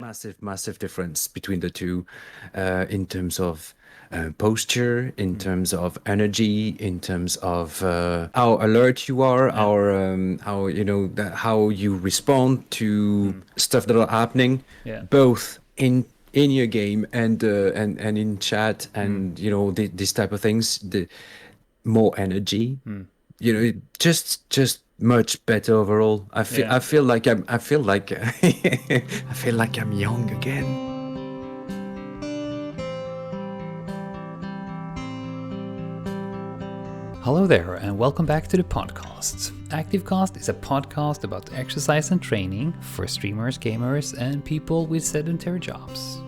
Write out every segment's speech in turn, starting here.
massive difference between the two, in terms of posture, in terms of energy, in terms of how alert you are, Yeah. how how you respond to stuff that are happening, Yeah. both in your game and in chat, and these type of things. The more energy, just much better overall. Yeah. I feel like I feel like I feel like I'm young again. Hello there, and welcome back to the podcast. ActiveCast is a podcast about exercise and training for streamers, gamers, and people with sedentary jobs.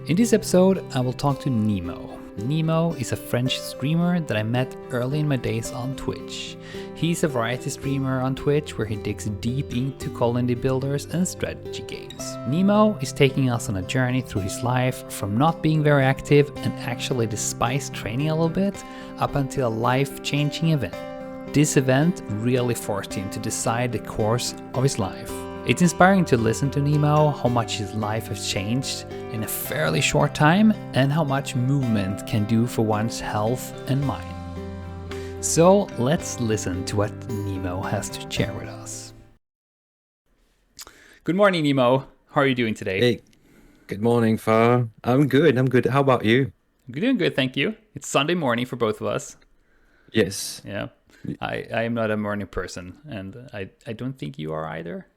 In this episode, I will talk to Nimo. Nimo is a French streamer that I met early in my days on Twitch. He's a variety streamer on Twitch where he digs deep into colony builders and strategy games. Nimo is taking us on a journey through his life from not being very active and actually despise training a little bit up until a life-changing event. This event really forced him to decide the course of his life. It's inspiring to listen to Nimo, how much his life has changed in a fairly short time, and how much movement can do for one's health and mind. So let's listen to what Nimo has to share with us. Good morning, Nimo. How are you doing today? Hey, good morning, Far. I'm good. I'm good. How about you? I'm doing good, thank you. It's Sunday morning for both of us. Yes. Yeah. I am not a morning person, and I don't think you are either.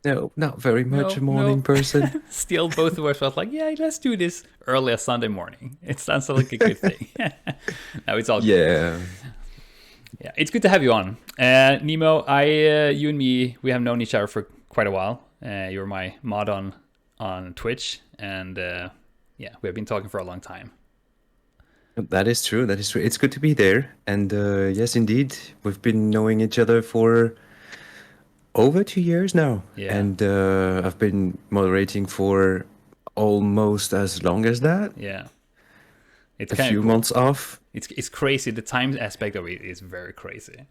No, not very much a morning No. person. Still, both of us felt like, yeah, let's do this early a Sunday morning. It sounds like a good thing. No, it's all good. Yeah. Yeah, it's good to have you on. Nemo, you and me, we have known each other for quite a while. You're my mod on Twitch, and yeah, we have been talking for a long time. That is true. That is true. It's good to be there. And yes, indeed, we've been knowing each other for over 2 years now. Yeah. And I've been moderating for almost as long as that. Yeah. It's A kind few of cool. months off. It's crazy. The time aspect of it is very crazy.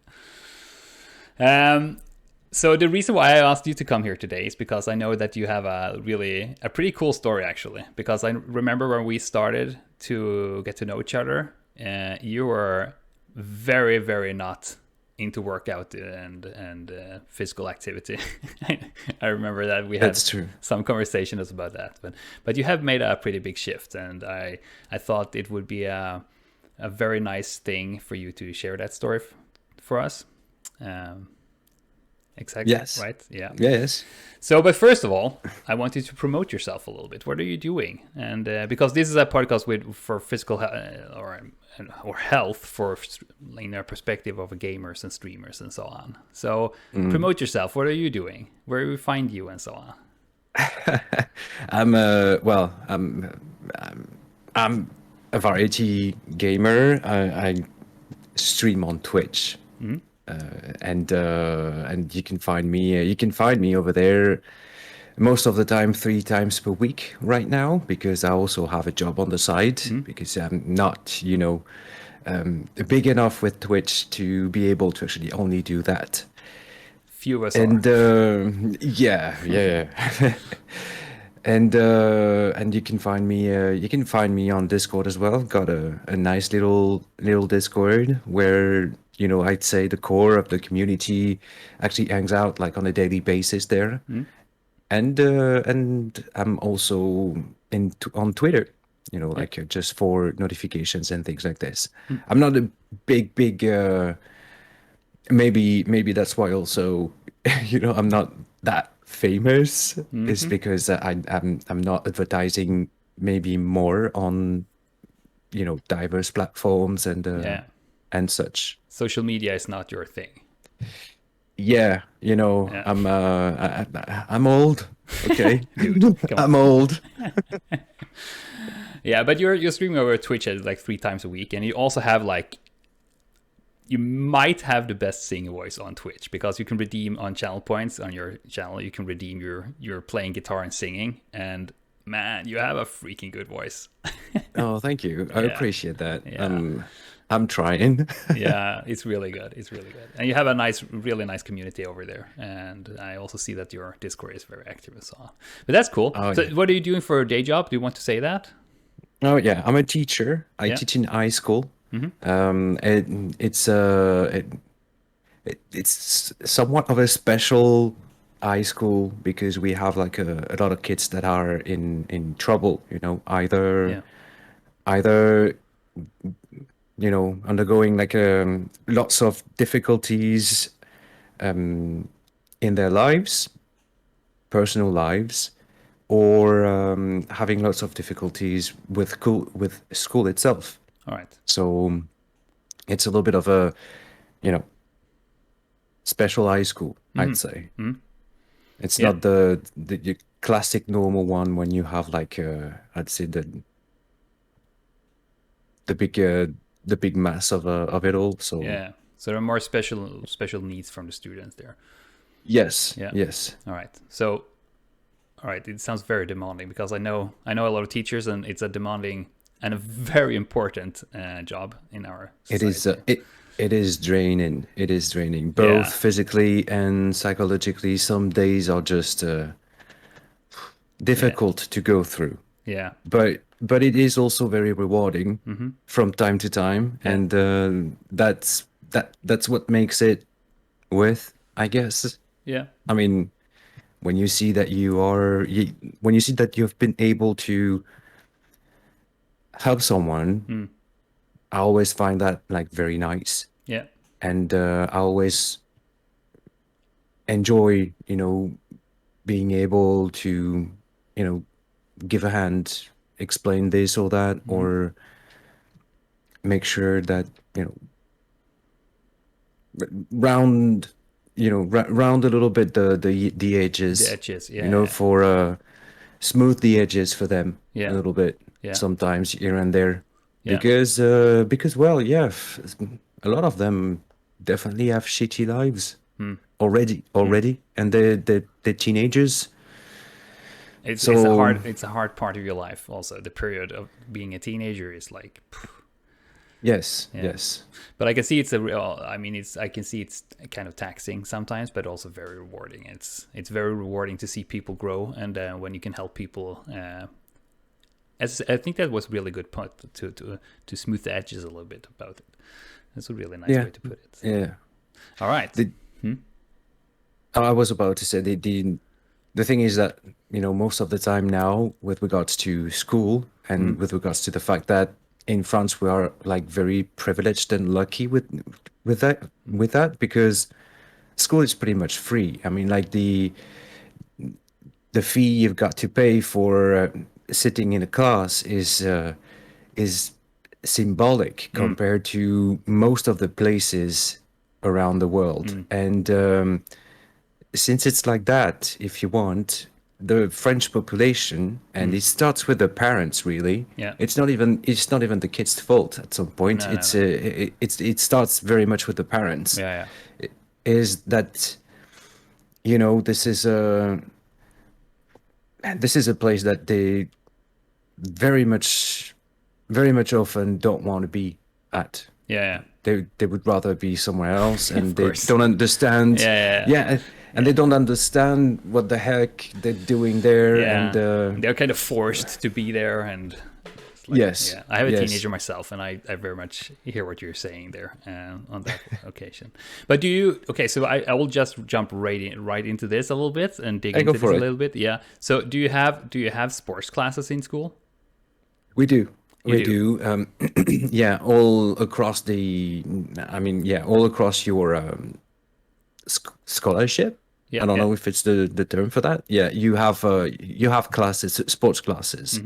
So the reason why I asked you to come here today is because I know that you have a pretty cool story, actually. Because I remember when we started to get to know each other, you were very, very not into workout and physical activity. I remember that we had That's true. some conversations about that. But you have made a pretty big shift, and I thought it would be a very nice thing for you to share that story for us. Exactly. Yes. Right. Yeah. Yes. So, but first of all, I want you to promote yourself a little bit. What are you doing? And because this is a podcast for physical or health in a perspective of gamers and streamers and so on. So, promote yourself. What are you doing? Where do we find you and so on? I'm I'm a variety gamer. I stream on Twitch. And you can find me. You can find me over there most of the time, 3 times per week right now, because I also have a job on the side. Because I'm not, big enough with Twitch to be able to actually only do that. Few of us And are. yeah. And you can find me. You can find me on Discord as well. Got a nice little Discord where I'd say the core of the community actually hangs out like on a daily basis there. And I'm also on Twitter. Like just for notifications and things like this. I'm not a big. Maybe that's why also, I'm not that famous. Is because I'm not advertising maybe more on, diverse platforms and such. Social media is not your thing. Yeah, Yeah. I'm old. Okay, Dude, come on. I'm old. Yeah, but you're streaming over Twitch at like 3 times a week, and you also have you might have the best singing voice on Twitch because you can redeem on channel points on your channel. You can redeem your playing guitar and singing, and man, you have a freaking good voice. Oh, thank you. I Yeah. appreciate that. Yeah. I'm trying. Yeah, it's really good. It's really good. And you have a nice, really nice community over there. And I also see that your Discord is very active and so on. But that's cool. Oh So yeah. what are you doing for a day job? Do you want to say that? Oh yeah. I'm a teacher. I Yeah. teach in high school. Mm-hmm. It, it's it's somewhat of a special high school because we have like a lot of kids that are in trouble. You know, Yeah. either undergoing like lots of difficulties in their lives, personal lives, or having lots of difficulties with school itself. All right. So it's a little bit of a, you know, special high school, I'd say. Mm-hmm. It's Yeah. not the classic normal one when you have like I'd say the big the big mass of it all. So Yeah. So there are more special needs from the students there. yes, Yeah. yes, All right. So, all right. It sounds very demanding because I know a lot of teachers, and it's a demanding and a very important job in our it is society. it is draining. It is draining both Yeah. physically and psychologically. Some days are just difficult to go through, Yeah. but it is also very rewarding from time to time, Yeah. and that's what makes it worth, I guess. Yeah. I mean, when you see that when you see that you've been able to help someone, I always find that like very nice, Yeah. and I always enjoy, being able to, give a hand, explain this or that, or make sure that round, round a little bit the edges, The edges. Yeah. for smooth the edges for them a Yeah. little bit Yeah. sometimes here and there, Yeah. because well, yeah, a lot of them definitely have shitty lives already, and they're teenagers. It's So it's a hard part of your life. Also, the period of being a teenager is like. yes, Yeah. yes, But I can see it's a real. I mean, I can see it's kind of taxing sometimes, but also very rewarding. It's very rewarding to see people grow, and when you can help people. As I think that was really good point to smooth the edges a little bit about it. That's a really nice yeah, way to put it. yeah. All right. I was about to say the thing is that most of the time now, with regards to school and with regards to the fact that in France we are like very privileged and lucky with that because school is pretty much free. I mean, like the fee you've got to pay for sitting in a class is symbolic compared to most of the places around the world. And since it's like that, if you want, the French population, and it starts with the parents, really. Yeah. It's not even the kids' fault at some point. No, It's no. it starts very much with the parents. Yeah. Is that this is a place that they very much often don't want to be at. Yeah. They would rather be somewhere else, and they course. don't understand. Yeah. And they don't understand what the heck they're doing there. Yeah. And They're kind of forced to be there, and it's like, yes, yeah. I have a yes. teenager myself, and I very much hear what you're saying there on that occasion. But do you? Okay, so I will just jump right into this a little bit and dig Hey, go into for this a it. little bit. Yeah. So do you have sports classes in school? We do. You We do. Yeah, all across all across your scholarship. Yeah, I don't yeah. know if it's the term for that. Yeah, you have classes, sports classes,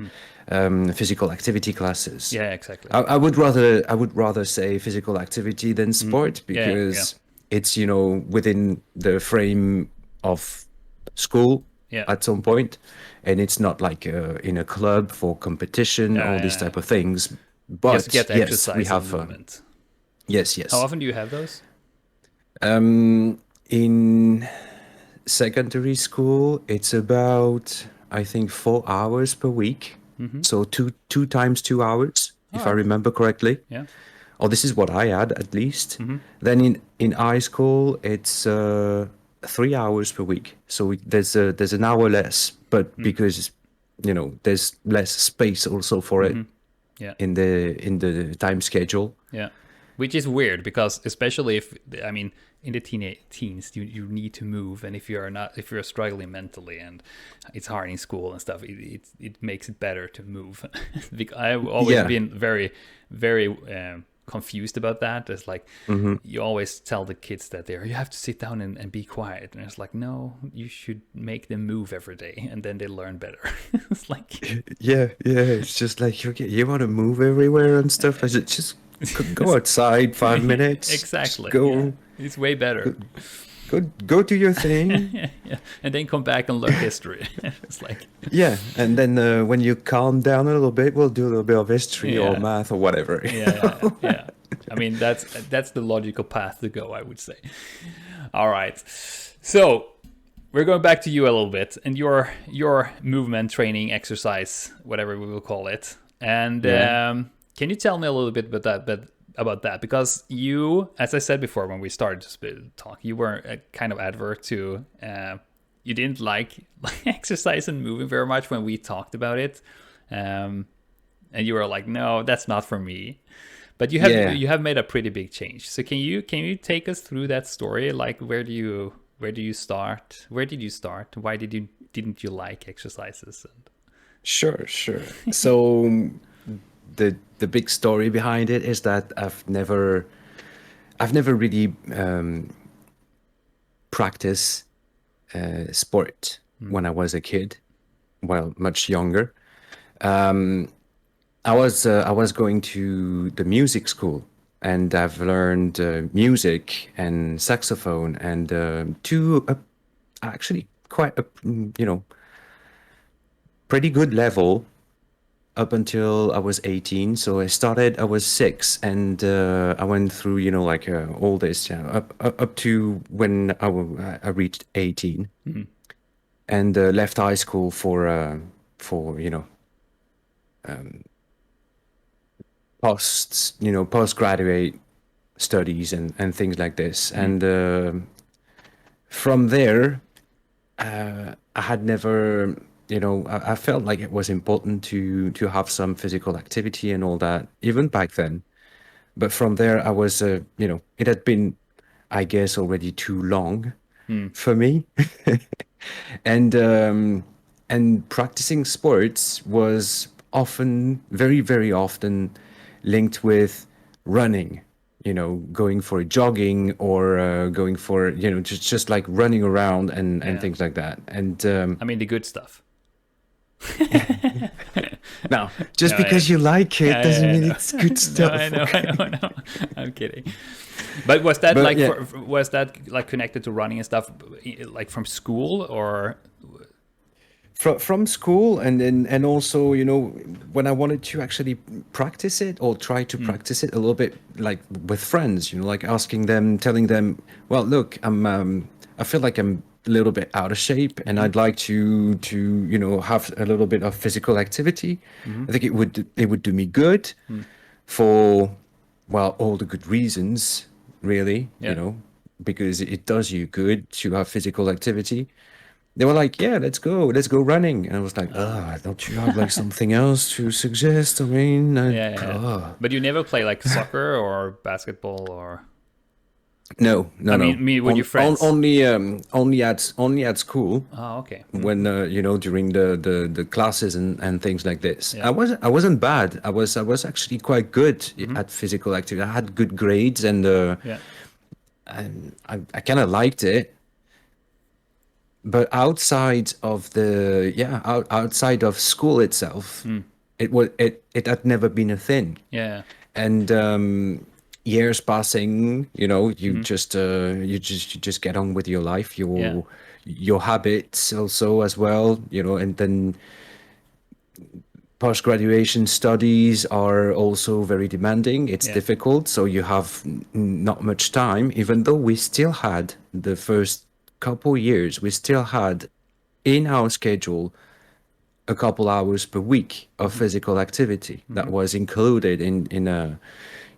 physical activity classes. Yeah, exactly. I would rather say physical activity than sport Yeah, yeah. because it's within the frame of school Yeah. at some point, and it's not like in a club for competition, all these yeah. type of things. But Just get yes, exercise we and have movement. yes. How often do you have those? In secondary school, it's about, I think, 4 hours per week. So two times 2 hours, if I okay. remember correctly. Yeah. or this is what I had at least. Mm-hmm. Then in high school, it's 3 hours per week. So there's an hour less, but because there's less space also for it Yeah. in the time schedule. Yeah, which is weird because especially if I mean in the teens you need to move, and if you're struggling mentally and it's hard in school and stuff, it makes it better to move. Because I've always Yeah. been very confused about that. It's like you always tell the kids that you have to sit down and be quiet, and it's like, no, you should make them move every day and then they learn better. It's like Yeah, it's just like, okay, you want to move everywhere and stuff. I said, just go outside 5 minutes. exactly, Just go, yeah. It's way better. go do your thing. Yeah, and then come back and learn history. It's like Yeah, and then when you calm down a little bit, we'll do a little bit of history or Yeah. math or whatever. yeah. I mean that's the logical path to go, I would say. All right, so we're going back to you a little bit and your movement training exercise, whatever we will call it. And can you tell me a little bit about that? Because you, as I said before when we started to talk, you were a kind of advert to. You didn't like exercise and moving very much when we talked about it, and you were like, "No, that's not for me." But you have made a pretty big change. So can you take us through that story? Like, where do you start? Where did you start? Why didn't you like exercises? Sure. So the big story behind it is that I've never really practiced sport when I was a kid, well, much younger. I was going to the music school, and I've learned music and saxophone and to actually quite a pretty good level up until I was 18. So I was 6, and I went through like all this up to when I reached 18, and left high school for postgraduate studies and things like this. And from there, I had never, I felt like it was important to have some physical activity and all that, even back then. But from there, I was, it had been, I guess, already too long for me. And practicing sports was often, very, very often linked with running, going for jogging or going for, just like running around and things like that. And I mean, the good stuff. now, just because you like it doesn't mean no. it's good stuff. I know. I'm kidding. But was that was that like connected to running and stuff, like from school or? From school, and also when I wanted to actually practice it or try to practice it a little bit, like with friends, like asking them, telling them, well, look, I feel like I'm a little bit out of shape, and I'd like to have a little bit of physical activity. I think it would do me good for, well, all the good reasons, really, because it does you good to have physical activity. They were like, yeah, let's go running. And I was like, don't you have like something else to suggest? I mean, But you never play like soccer or basketball or? No. I mean, with your friends? Only at school. Oh, okay. When during the classes and things like this. I wasn't bad. I was actually quite good at physical activity. I had good grades, and I kind of liked it. But outside of outside of school itself, it had never been a thing. Yeah. And years passing, you just get on with your life, your habits also as well, and then post-graduation studies are also very demanding. It's difficult, so you have not much time, even though we still had the first couple years, we still had in our schedule a couple hours per week of physical activity that was included in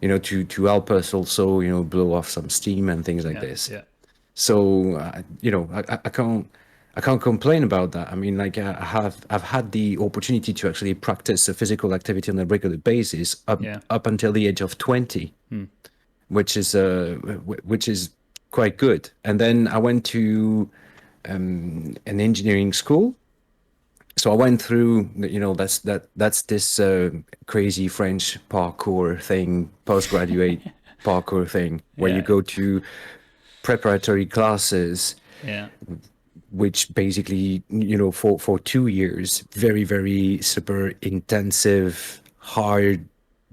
to help us also, blow off some steam and things like Yeah. this. Yeah. So I can't complain about that. I mean, like I've had the opportunity to actually practice a physical activity on a regular basis Yeah. up until the age of 20, which is quite good. And then I went to an engineering school. So I went through, that's this crazy French parkour thing, postgraduate parkour thing, where you Yeah. go to preparatory classes, Yeah. which basically, for 2 years, very, very super intensive, hard,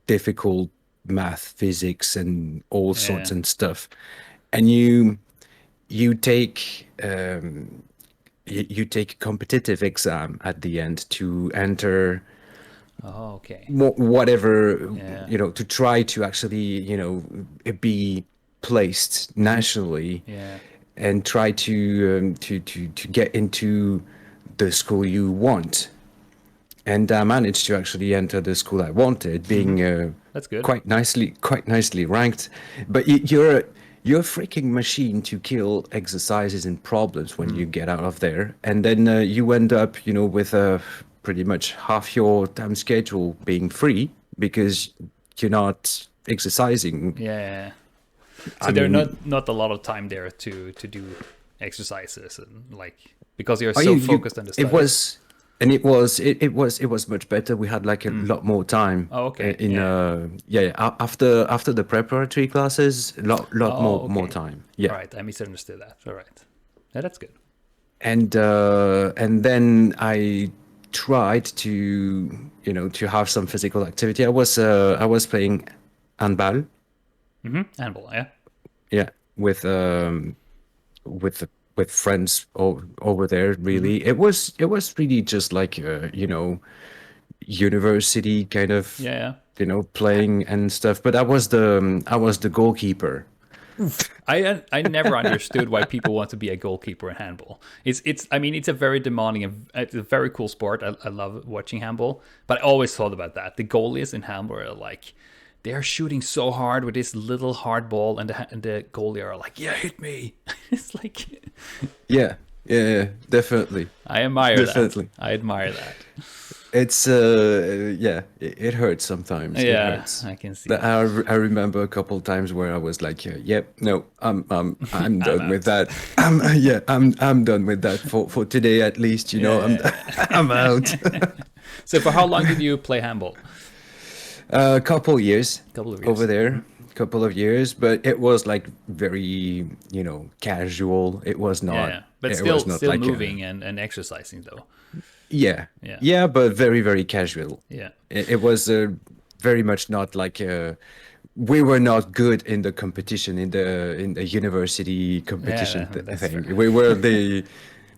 difficult math, physics, and all sorts Yeah. and stuff. And you take you take a competitive exam at the end to enter Oh, okay. whatever, Yeah. to try to actually, be placed nationally Yeah. and try to get into the school you want. And I managed to actually enter the school I wanted, being That's good. quite nicely ranked. But you're a freaking machine to kill exercises and problems when you get out of there, and then you end up, with pretty much half your time schedule being free because you're not exercising. Yeah. So I there are mean, not a lot of time there to do exercises and like because you're are so you focused on the it studies. was and it was much better. We had like a lot more time Oh, okay. in Yeah. after the preparatory classes, lot Oh, more okay. time. All Yeah. right. I misunderstood that. All right. Yeah, that's good. And then I tried to, to have some physical activity. I was playing handball, Handball. Yeah. yeah, with with friends over there. Really, it was really just like university kind of, Yeah. playing and stuff. But I was the goalkeeper. I never understood why people want to be a goalkeeper in handball. It's I mean it's a very demanding and it's a very cool sport. I love watching handball, but I always thought about that. The goalies in handball are like they're shooting so hard with this little hard ball, and the goalie are like, yeah, hit me. It's like Yeah, yeah, definitely, I admire that. definitely. I admire that. It's yeah, it hurts sometimes. It Yeah, hurts. I can see But that. I remember a couple of times where I was like, yep, no, I'm I'm done with out. that. I'm done with that for today at least. I'm Yeah. I'm out. So for how long did you play handball? A couple years A couple of over years. there, couple of years, but it was like very, casual. It was Yeah, not. yeah. But It was not still like moving and exercising though. yeah, Yeah. yeah, but very, very casual. Yeah. It was very much not like we were not good in the competition, in the university competition Yeah, that's thing. fair. We were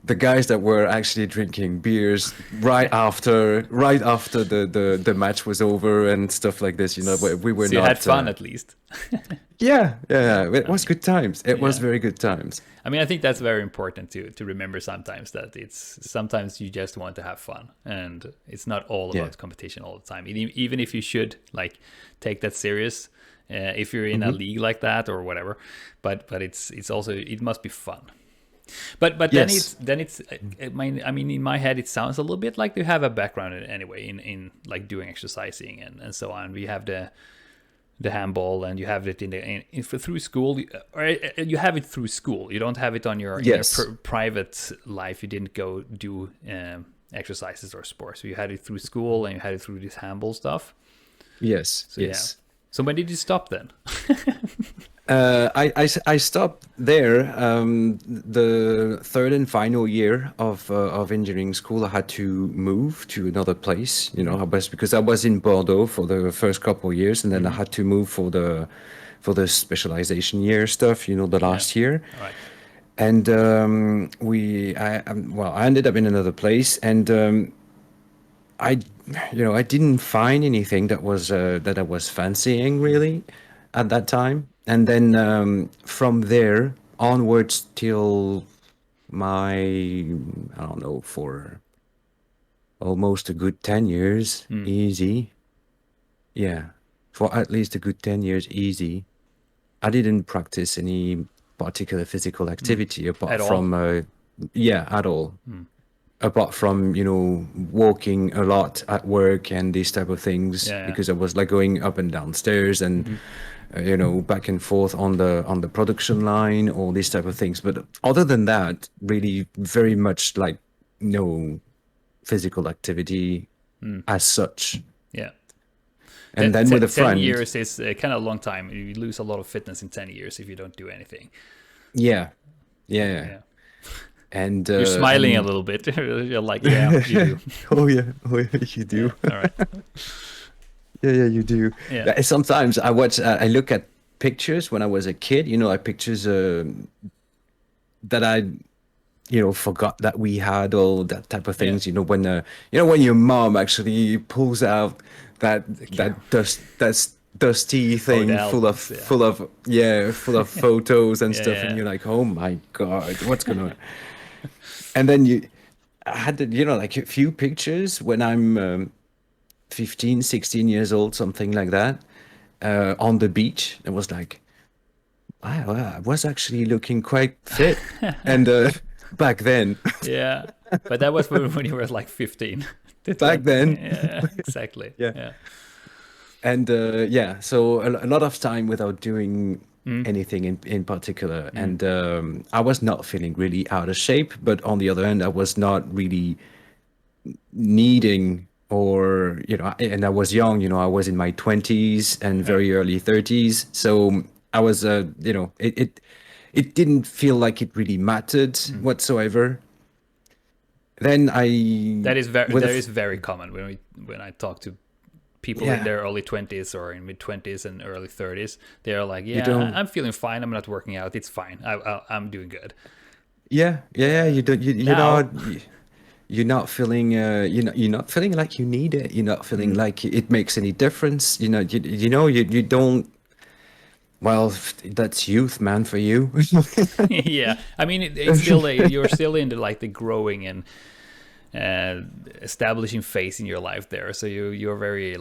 the guys that were actually drinking beers right after the match was over and stuff like this. We were So you had not. fun at least. Yeah, yeah, Yeah, it I was mean, good times. It was yeah. very good times. I mean, I think that's very important to remember sometimes that it's sometimes you just want to have fun and it's not all Yeah. about competition all the time. Even if you should like take that serious, if you're in a league like that or whatever, but it's also it must be fun. But then Yes. it's I mean in my head it sounds a little bit like you have a background anyway in like doing exercising and so on. We have the handball and you have it through school or you have it through school. You don't have it on your in Yes. your private life. You didn't go do exercises or sports. So you had it through school and you had it through this handball stuff. Yes. So yeah. Yes. So when did you stop then? I stopped there. The third and final year of engineering school, I had to move to another place. Because I was in Bordeaux for the first couple of years, and then I had to move for the specialization year stuff. The last year, All right. and I ended up in another place, and I, I didn't find anything that I was fancying really at that time. And then from there onwards till my, I don't know, for almost a good 10 years, easy. Yeah. for at least a good 10 years easy, I didn't practice any particular physical activity At apart all? from, yeah, at all. Apart from, walking a lot at work and these type of things, Yeah. because I was like going up and down stairs and, back and forth on the production line, all these type of things. But other than that, really very much like no physical activity as such. Yeah. And then with a 10 friend, years is kind of a long time. You lose a lot of fitness in 10 years if you don't do anything. yeah, yeah. Yeah. And You're smiling a and little bit. You're like, yeah, you do. oh yeah, you Yeah. do. All right. Yeah, you do. Yeah. Sometimes I look at pictures when I was a kid, like pictures that I, forgot that we had, all that type of things. Yeah. When your mom actually pulls out that dusty Oh, the thing albums. Yeah. full of photos and Yeah, stuff, yeah. and you're like, oh my God, what's gonna? And then I had, like a few pictures when I'm 15, 16 years old, something like that, on the beach. It was like, wow, I was actually looking quite fit. And back then, Yeah. But that was when you were like 15 to back 20. then, Yeah, exactly. yeah. Yeah. And yeah, so a lot of time without doing anything in particular. And I was not feeling really out of shape, but on the other hand, I was not really needing, or and I was young, I was in my 20s and very early 30s, so I was it didn't feel like it really mattered whatsoever. Then That is very with a that is very common when I talk to people in yeah, their early 20s or in mid 20s and early 30s. They're like, you yeah, don't I'm feeling fine. I'm not working out. It's fine. I'm doing good. yeah, you don't Now, you're not feeling you're not feeling like you need it, you're not feeling like it makes any difference, you don't. Well, that's youth, man, for you. yeah, I mean, it's still you're still in the growing and establishing phase in your life there. So you're very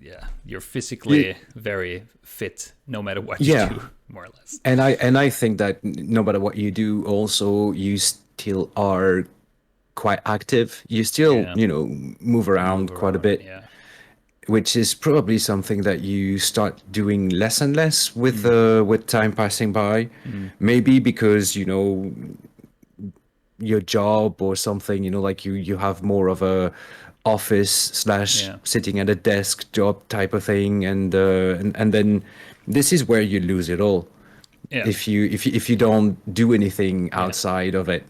yeah, you're physically very fit no matter what you Yeah. do, more or less. And I think that no matter what you do, also you still are quite active. You still, Yeah, move move around quite a around. bit, Yeah, which is probably something that you start doing less and less with time passing by. Maybe because, your job or something, like you have more of a office slash yeah, sitting at a desk job type of thing, and then this is where you lose it all. yeah, If you don't do anything yeah. outside of it,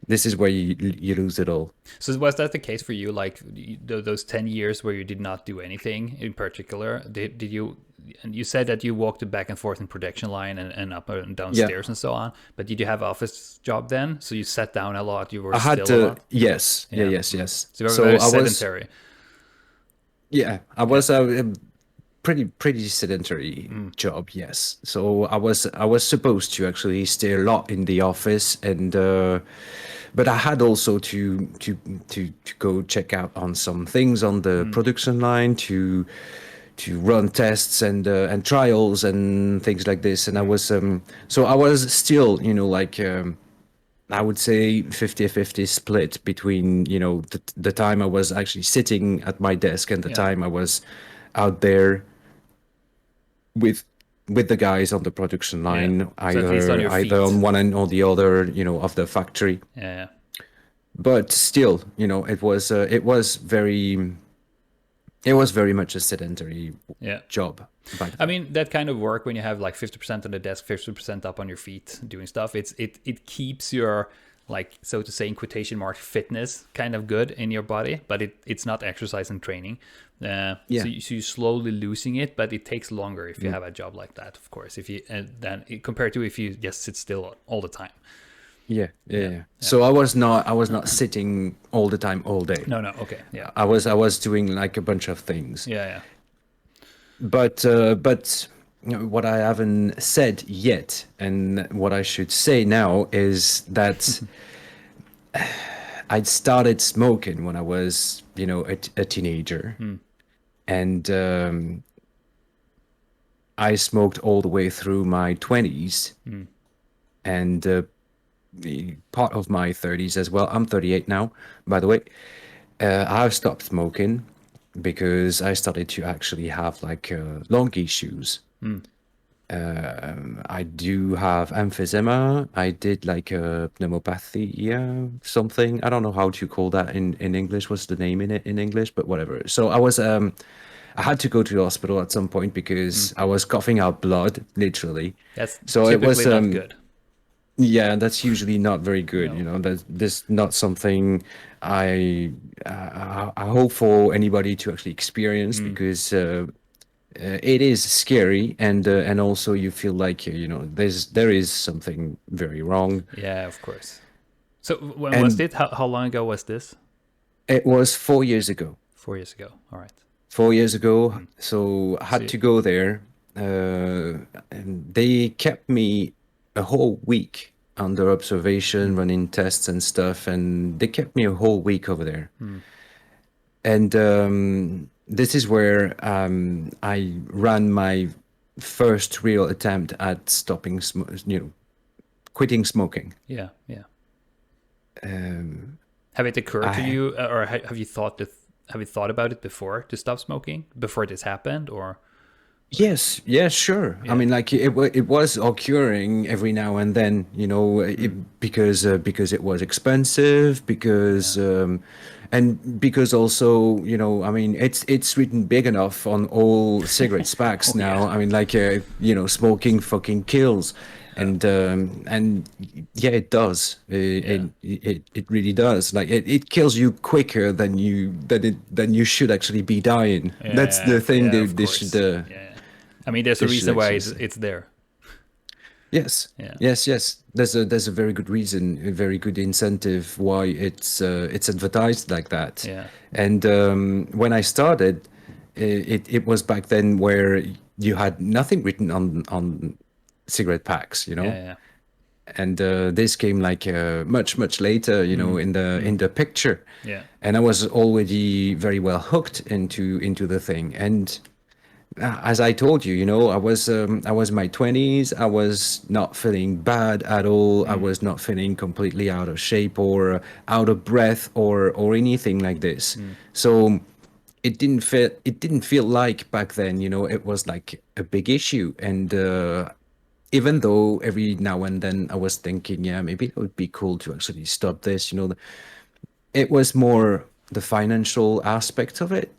this is where you lose it all. So was that the case for you? Like those 10 years where you did not do anything in particular? Did you? And you said that you walked back and forth in production line and up and Yeah, downstairs and so on. But did you have office job then? So you sat down a lot. You were I had still a to. lot. Yes, Yeah. yes. So you were So very I was. sedentary. Yeah, I Yeah. was a pretty sedentary job. Yes, so I was supposed to actually stay a lot in the office, and but I had also to go check out on some things on the production line, to run tests and trials and things like this. And I was so I was still, like, I would say 50-50 split between, the time I was actually sitting at my desk and the Yeah. time I was out there with the guys on the production line, So at least on your either feet. on one end or the other, of the factory. Yeah. But still, it was very much a sedentary Yeah. job back I then. mean, that kind of work when you have like 50% on the desk, 50% up on your feet doing stuff, it keeps your, like, so to say, in quotation mark, fitness kind of good in your body, but it's not exercise and training. Yeah. So you're slowly losing it, but it takes longer if you have a job like that, of course, if you then compared to if you just sit still all the time. Yeah. So I was not sitting all the time, all day. No, okay, yeah, I was doing like a bunch of things. yeah. But what I haven't said yet, and what I should say now, is that I'd started smoking when I was, a teenager. and I smoked all the way through my 20s and the part of my 30s as well. I'm 38 now, by the way. I've stopped smoking because I started to actually have like lung issues. I do have emphysema. I did like a pneumopathy, yeah, something. I don't know how to call that in English. What's the name in it in English? But whatever. So I had to go to the hospital at some point because I was coughing out blood, literally. That's So it typically was, not good. yeah, that's usually not very good. No. That's not something I hope for anybody to actually experience because it is scary and also you feel like there is something very wrong. Yeah, of course. So when was And it? How long ago was this? it was 4 years ago. 4 years ago. All right. 4 years ago, so I had So to go there, and they kept me a whole week under observation, running tests and stuff, and they kept me a whole week over there. And this is where I ran my first real attempt at stopping, quitting smoking. yeah, yeah. Have it occurred to I you, or have you thought about it before to stop smoking before this happened, or Yes, yeah, sure. I yeah, mean, like it was occurring every now and then, because it was expensive, yeah, and because also, I mean, it's written big enough on all cigarette oh packs yeah, now. I mean, like smoking fucking kills, and yeah, it does. yeah, It really does. Like it kills you quicker than you should actually be dying. That's yeah, the thing yeah. they Of they should. course, yeah. I mean, there's a They should reason why actually it's say. it's there. Yes, Yeah, yes. There's a very good reason, a very good incentive why it's advertised like that. yeah, And when I started, it was back then where you had nothing written on cigarette packs, yeah, and this came like much later, in the picture, yeah, and I was already very well hooked into the thing. And as I told you, I was in my 20s. I was not feeling bad at all. I was not feeling completely out of shape or out of breath or anything like this. So it didn't feel like back then, it was like a big issue. And even though every now and then I was thinking, yeah, maybe it would be cool to actually stop this, it was more the financial aspect of it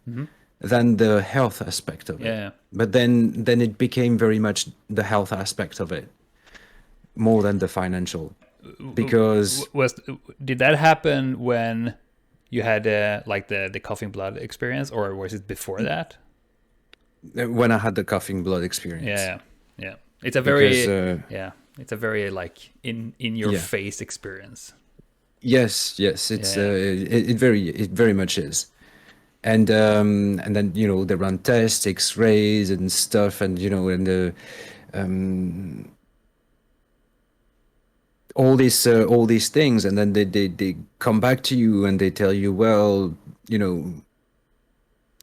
than the health aspect of it. yeah. But then it became very much the health aspect of it more than the financial, because Was did that happen when you had like the coughing blood experience, or was it before that? when I had the coughing blood experience, Yeah, yeah. It's a because very yeah. It's a very like in your yeah, face experience. yes, it's Yeah, it very much is. And then they run tests, X-rays and stuff, and and the all these things, and then they come back to you and they tell you, well,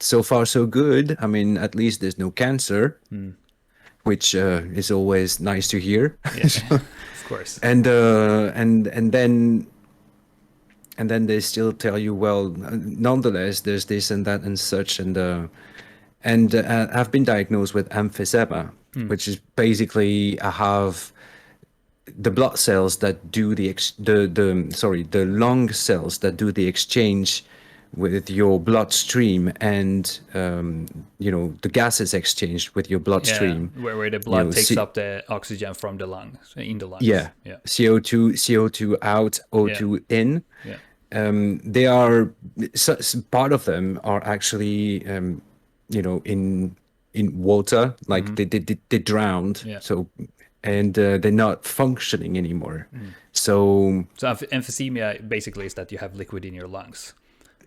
so far so good. I mean, at least there's no cancer, which is always nice to hear. yeah. Of course. And then they still tell you, well, nonetheless, there's this and that and such, and I've been diagnosed with emphysema, which is basically I have the blood cells that do the lung cells that do the exchange with your bloodstream, and the gases exchanged with your Yeah, bloodstream. where the blood takes See, up the oxygen from the lungs in the lungs. yeah, Yeah, CO2 out, yeah, O2 in. yeah, They are part of them are actually in water, like they drowned, yeah. so, and they're not functioning anymore. So So emphysema basically is that you have liquid in your lungs.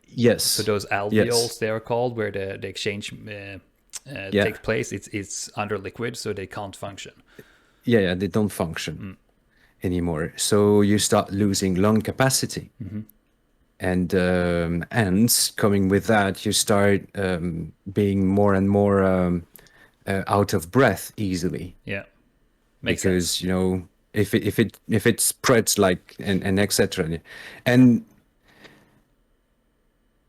So yes, those yes, alveoles, they are called, where the exchange yeah, takes place. It's under liquid, so they can't function. yeah, they don't function anymore. So you start losing lung capacity. and coming with that, you start being more and more out of breath easily, Yeah. Makes sense. because if it spreads like and etc. And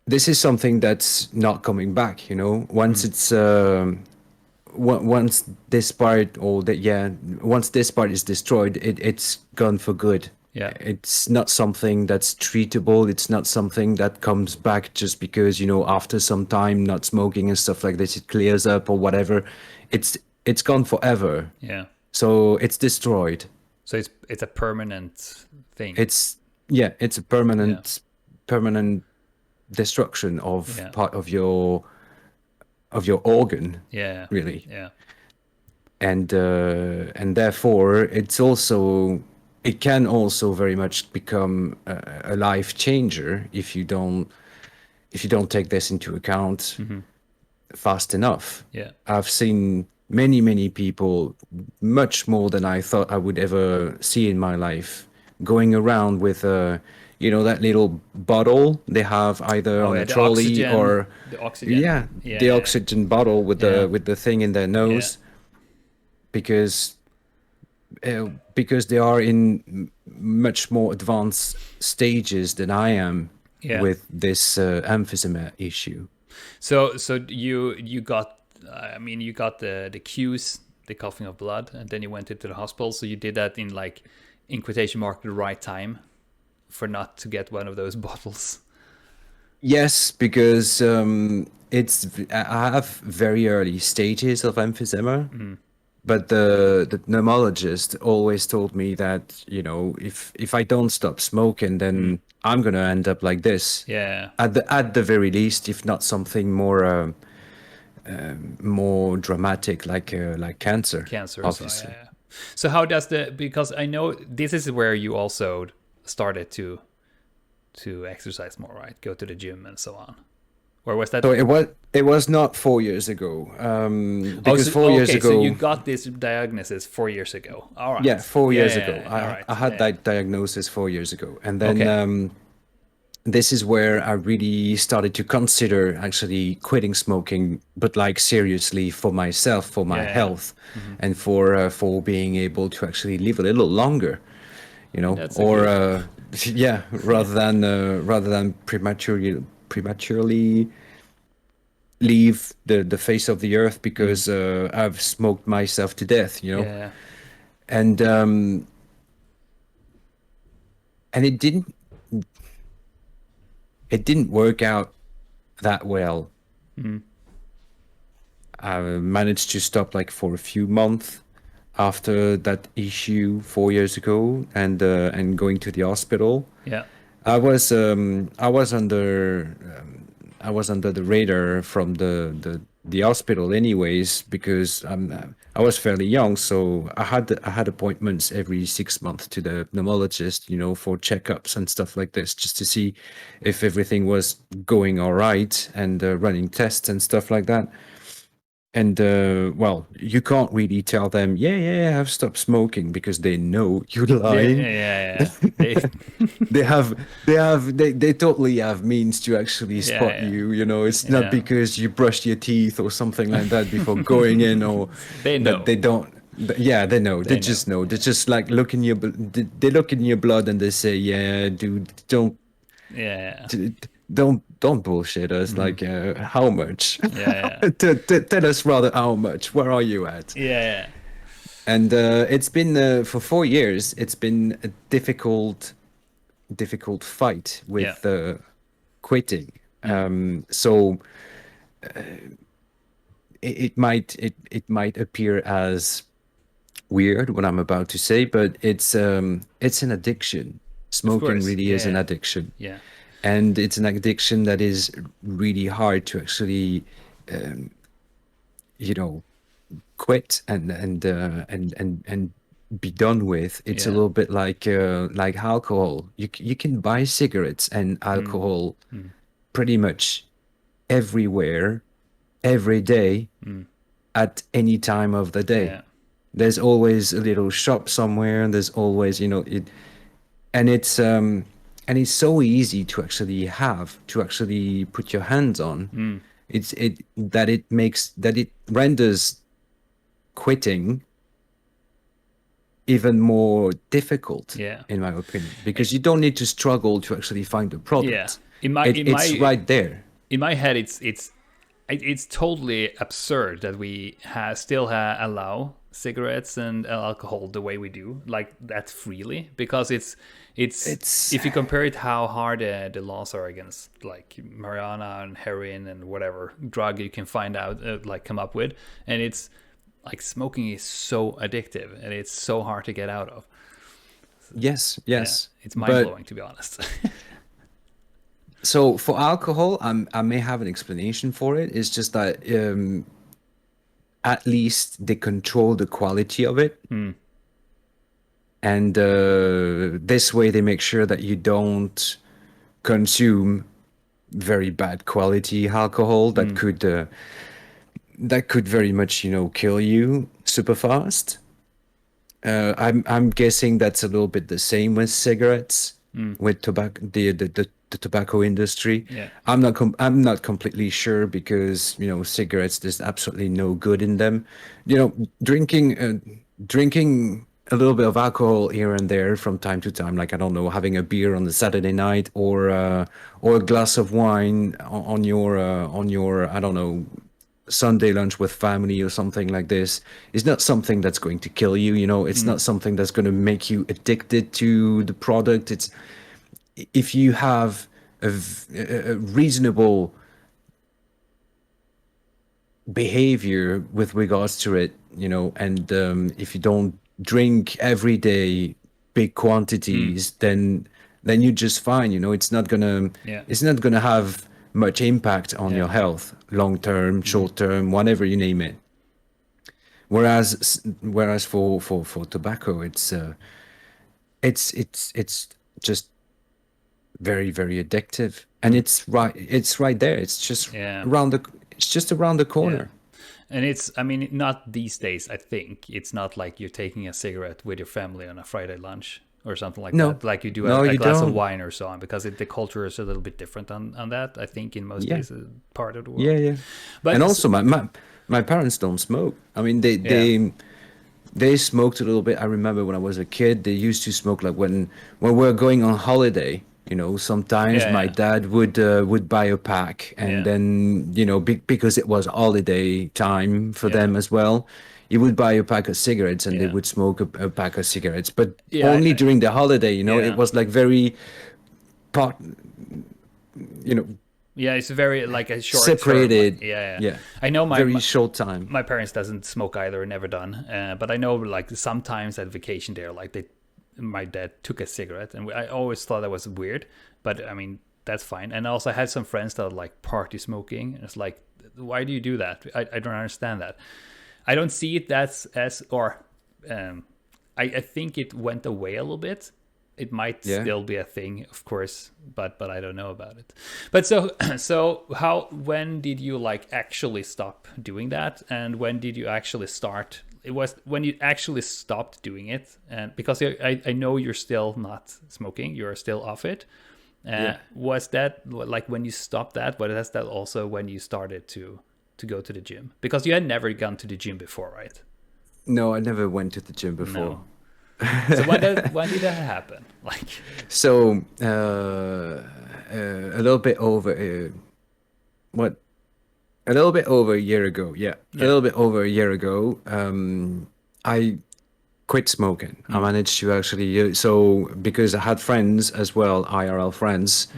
this is something that's not coming back. Once it's once this part, or that yeah once this part is destroyed, it's gone for good. Yeah. It's not something that's treatable. It's not something that comes back just because after some time not smoking and stuff like this it clears up or whatever. It's gone forever. Yeah. So it's destroyed. So it's a permanent thing. It's a permanent destruction of Yeah. part of your organ, Yeah. really. Yeah. And therefore it can also very much become a life changer if you don't take this into account fast enough. Yeah. I've seen many people, much more than I thought I would ever see in my life, going around with that little bottle they have either Oh on yeah, a trolley or the oxygen. the oxygen bottle with Yeah. the thing in their nose, because they are in much more advanced stages than I am Yeah. with this emphysema issue. So you got, I mean, you got the cues, the coughing of blood, and then you went into the hospital. So you did that in, like, in quotation mark, the right time, for not to get one of those bottles. Yes, because I have very early stages of emphysema, but the pneumologist always told me that if I don't stop smoking, then I'm gonna end up like this. Yeah. At the very least, if not something more dramatic, like cancer. Cancer. Obviously. So yeah. So how does because I know this is where you also started to exercise more, right? Go to the gym and so on. Or was that? So it was not 4 years ago. Because so, 4 years ago. So you got this diagnosis 4 years ago. All right. Yeah, 4 years ago. All right. I had that diagnosis 4 years ago, and then Okay. this is where I really started to consider actually quitting smoking, but like seriously, for myself, for my health, and for being able to actually live a little longer, That's a or good. rather than prematurely leave the face of the earth because I've smoked myself to death. Yeah. And it didn't work out that well. I managed to stop like for a few months after that issue 4 years ago, and going to the hospital. Yeah. I was under the radar from the hospital anyways, because I was fairly young, so I had appointments every 6 months to the pneumologist, for checkups and stuff like this, just to see if everything was going all right, and running tests and stuff like that. And well, you can't really tell them, yeah, I've stopped smoking, because they know you're lying. Yeah. They totally have means to actually spot Yeah. you. It's Yeah. not because you brushed your teeth or something like that before going in, or They know. that they don't. Yeah, they know. They know. just know. They just like look in your. They look in your blood and they say, "Yeah, dude, Yeah. don't bullshit us. Like, how much? Yeah. Tell us rather how much. Where are you at?" Yeah. And it's been for 4 years. It's been a difficult fight with quitting. So it might appear as weird what I'm about to say, but it's an addiction. Smoking course, really is an yeah. addiction. Yeah. And it's an addiction that is really hard to actually quit and be done with. It's a Yeah. little bit like alcohol. You can buy cigarettes and alcohol pretty much everywhere, every day, at any time of the day. Yeah. There's always a little shop somewhere, and there's always it, and it's and it's so easy to actually put your hands on. It renders quitting even more difficult, Yeah. in my opinion, because you don't need to struggle to actually find the Yeah. product. In my It's right there. in my head, it's totally absurd that we still allow cigarettes and alcohol the way we do, like that freely, because it's if you compare it how hard the laws are against like marijuana and heroin and whatever drug you can find out like come up with, and it's like smoking is so addictive and it's so hard to get out of. Yes, yes. It's mind-blowing, to be honest. So for alcohol, I may have an explanation for it. It's just that at least they control the quality of it. And this way they make sure that you don't consume very bad quality alcohol that could very much, kill you super fast. I'm guessing that's a little bit the same with cigarettes, with tobacco, the tobacco industry. Yeah. I'm not completely sure because cigarettes, there's absolutely no good in them. Drinking a little bit of alcohol here and there from time to time, like I don't know, having a beer on the Saturday night or a glass of wine on your I don't know, Sunday lunch with family or something like this, is not something that's going to kill you. It's not something that's going to make you addicted to the product. It's if you have a reasonable behavior with regards to it, and if you don't drink every day big quantities, then you're just fine. It's not gonna have much impact on your health, long term, short term, whatever you name it. Whereas for tobacco, it's just very, very addictive, and it's right there. It's just around the corner. And I mean, not these days, I think. It's not like you're taking a cigarette with your family on a Friday lunch or something like No. that. Like you do No, a you glass of don't. wine or so on, because the culture is a little bit different on that, I think, in most places, part of the world. Yeah. But And also, my parents don't smoke. I mean, they smoked a little bit. I remember when I was a kid, they used to smoke like when we're going on holiday. Sometimes my dad would buy a pack, and then because it was holiday time for them as well, he would buy a pack of cigarettes, and they would smoke a pack of cigarettes, but only during the holiday. It was like very part. Yeah, it's very like a short Separated. Term. Yeah. I know very short time. My parents doesn't smoke either, never done. But I know like sometimes at vacation there, like my dad took a cigarette, and I always thought that was weird. But I mean, that's fine. And also I had some friends that like party smoking, and it's like, why do you do that? I don't understand that. I don't see it I think it went away a little bit. It might still be a thing, of course, but I don't know about it. But so when did you like actually stop doing that, and when did you actually start? It was when you actually stopped doing it, and because I know you're still not smoking, you're still off it. Was that like when you stopped that? But that's that also when you started to go to the gym, because you had never gone to the gym before, right? No, I never went to the gym before. No. So when did that happen? Like, so a little bit over a little bit over a year ago. A little bit over a year ago. I quit smoking. I managed to actually because I had friends as well, IRL friends,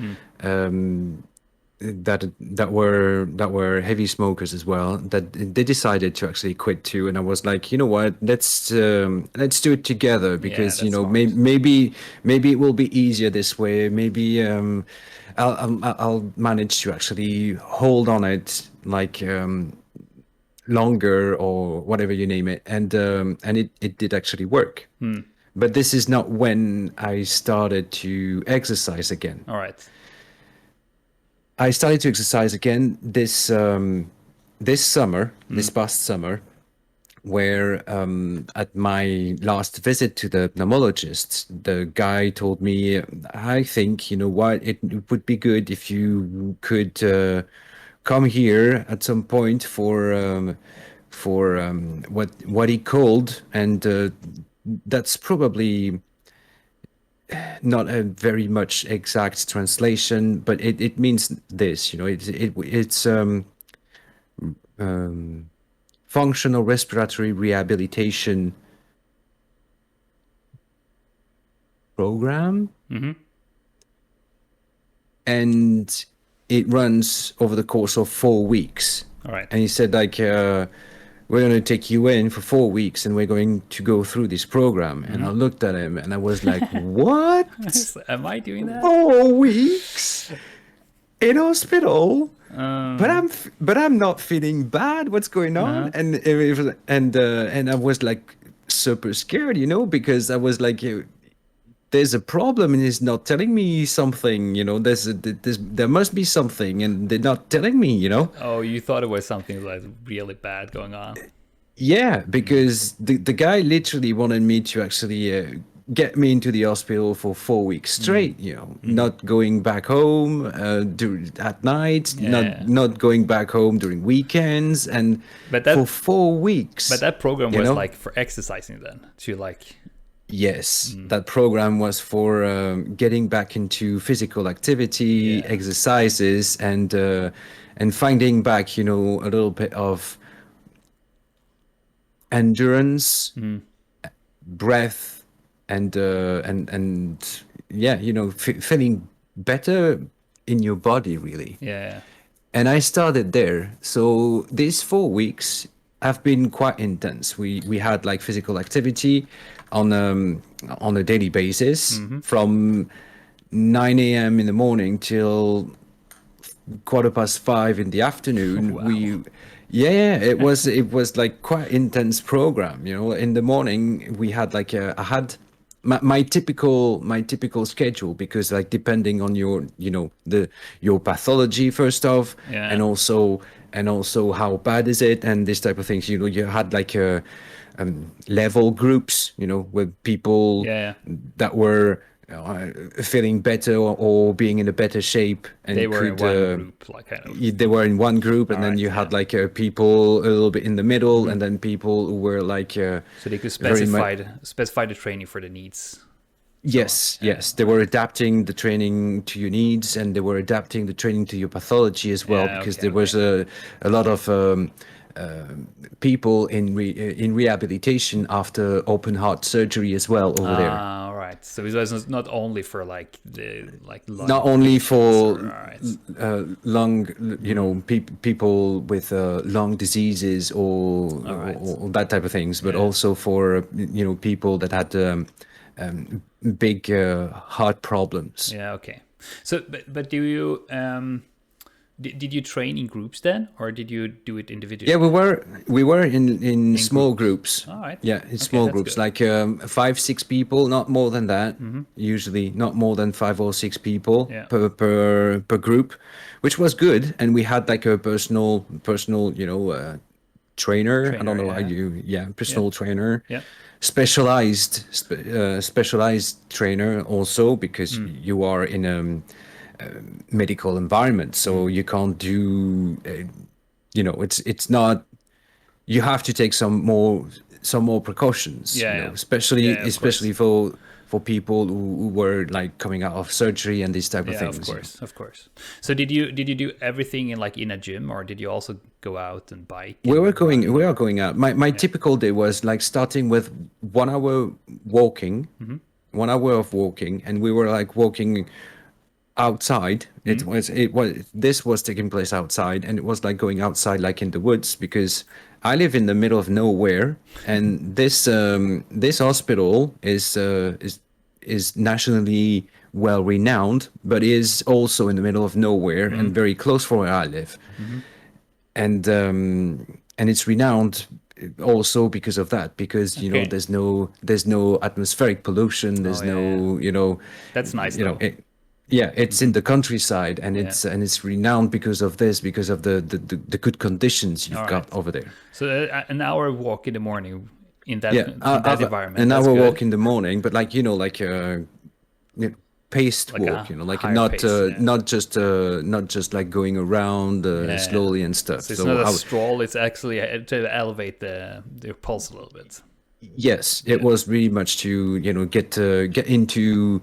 that were heavy smokers as well, that they decided to actually quit too. And I was like, you know what, let's do it together, because maybe it will be easier this way. Maybe I'll manage to actually hold on it like longer, or whatever you name it, and it did actually work. But this is not when I started to exercise again. all right. I started to exercise again this summer, this past summer, where at my last visit to the pneumologist, the guy told me, I think, you know what, it would be good if you could come here at some point for what he called, and that's probably not a very much exact translation, but it means this, you know, it's functional respiratory rehabilitation program, and it runs over the course of 4 weeks. All right. And he said, like, we're going to take you in for 4 weeks and we're going to go through this program. And I looked at him and I was like, what? Am I doing that? 4 weeks in hospital? But I'm not feeling bad. What's going on? And and I was like super scared, you know, because I was like, there's a problem and he's not telling me something, you know, there must be something and they're not telling me, you know. Oh, you thought it was something like really bad going on. Yeah, because the guy literally wanted me to actually get me into the hospital for 4 weeks straight, you know, not going back home at night, not going back home during weekends, and for 4 weeks. But that program was like for exercising then, to like... Yes, that program was for getting back into physical activity, exercises, and finding back, you know, a little bit of endurance, breath, and yeah, you know, feeling better in your body, really. Yeah. And I started there. So these 4 weeks have been quite intense. We had like physical activity on a daily basis from 9 a.m. in the morning till 5:15 in the afternoon. Wow. It was like quite intense program. You know, in the morning we had like I had my typical schedule, because like depending on your, you know, your pathology first off, and also how bad is it and this type of things. You know, you had like a level groups, you know, with people that were feeling better or being in a better shape, and they were in one group, like kind of. They were in one group, and then you had like people a little bit in the middle, and then people who were like so they could specify the training for the needs. Yes, they were adapting the training to your needs, and they were adapting the training to your pathology as well, because there was a lot of people in rehabilitation after open heart surgery as well over there. All right. So it was not only for like the lung, not only for lung, you know, people with lung diseases or that type of things, but also for, you know, people that had big heart problems. Yeah. Okay. So, but do you did you train in groups then, or did you do it individually? Yeah, we were in small groups. All right. Yeah, in small groups, good. Like 5-6 people, not more than that. Usually, not more than 5 or 6 people per group, which was good. And we had like a personal, you know, trainer. I don't know how you, personal trainer. Yeah. Specialized trainer also, because you are in a medical environment, so you can't do you know, it's not, you have to take some more precautions, you know, especially for people who were like coming out of surgery and these type of things. Of course. So did you do everything in a gym, or did you also go out and bike? We are going out. My typical day was like starting with 1 hour walking, 1 hour of walking, and we were like walking outside. This was taking place outside, and it was like going outside like in the woods, because I live in the middle of nowhere, and this hospital is nationally well renowned, but is also in the middle of nowhere and very close from where I live. And it's renowned also because of that, because you know, there's no atmospheric pollution, there's no you know, that's nice, you know. Yeah, it's in the countryside, and Yeah. it's renowned because of this, because of the good conditions you've All got right. over there. So an hour walk in the morning Yeah, in that I've environment, an that's hour good. walk in the morning, but like paced Like walk, a like higher pace. Yeah. not just like going around Yeah. slowly and stuff. So it's not a So stroll. It's actually to elevate the pulse a little bit. yes, it Yeah. was really much to get into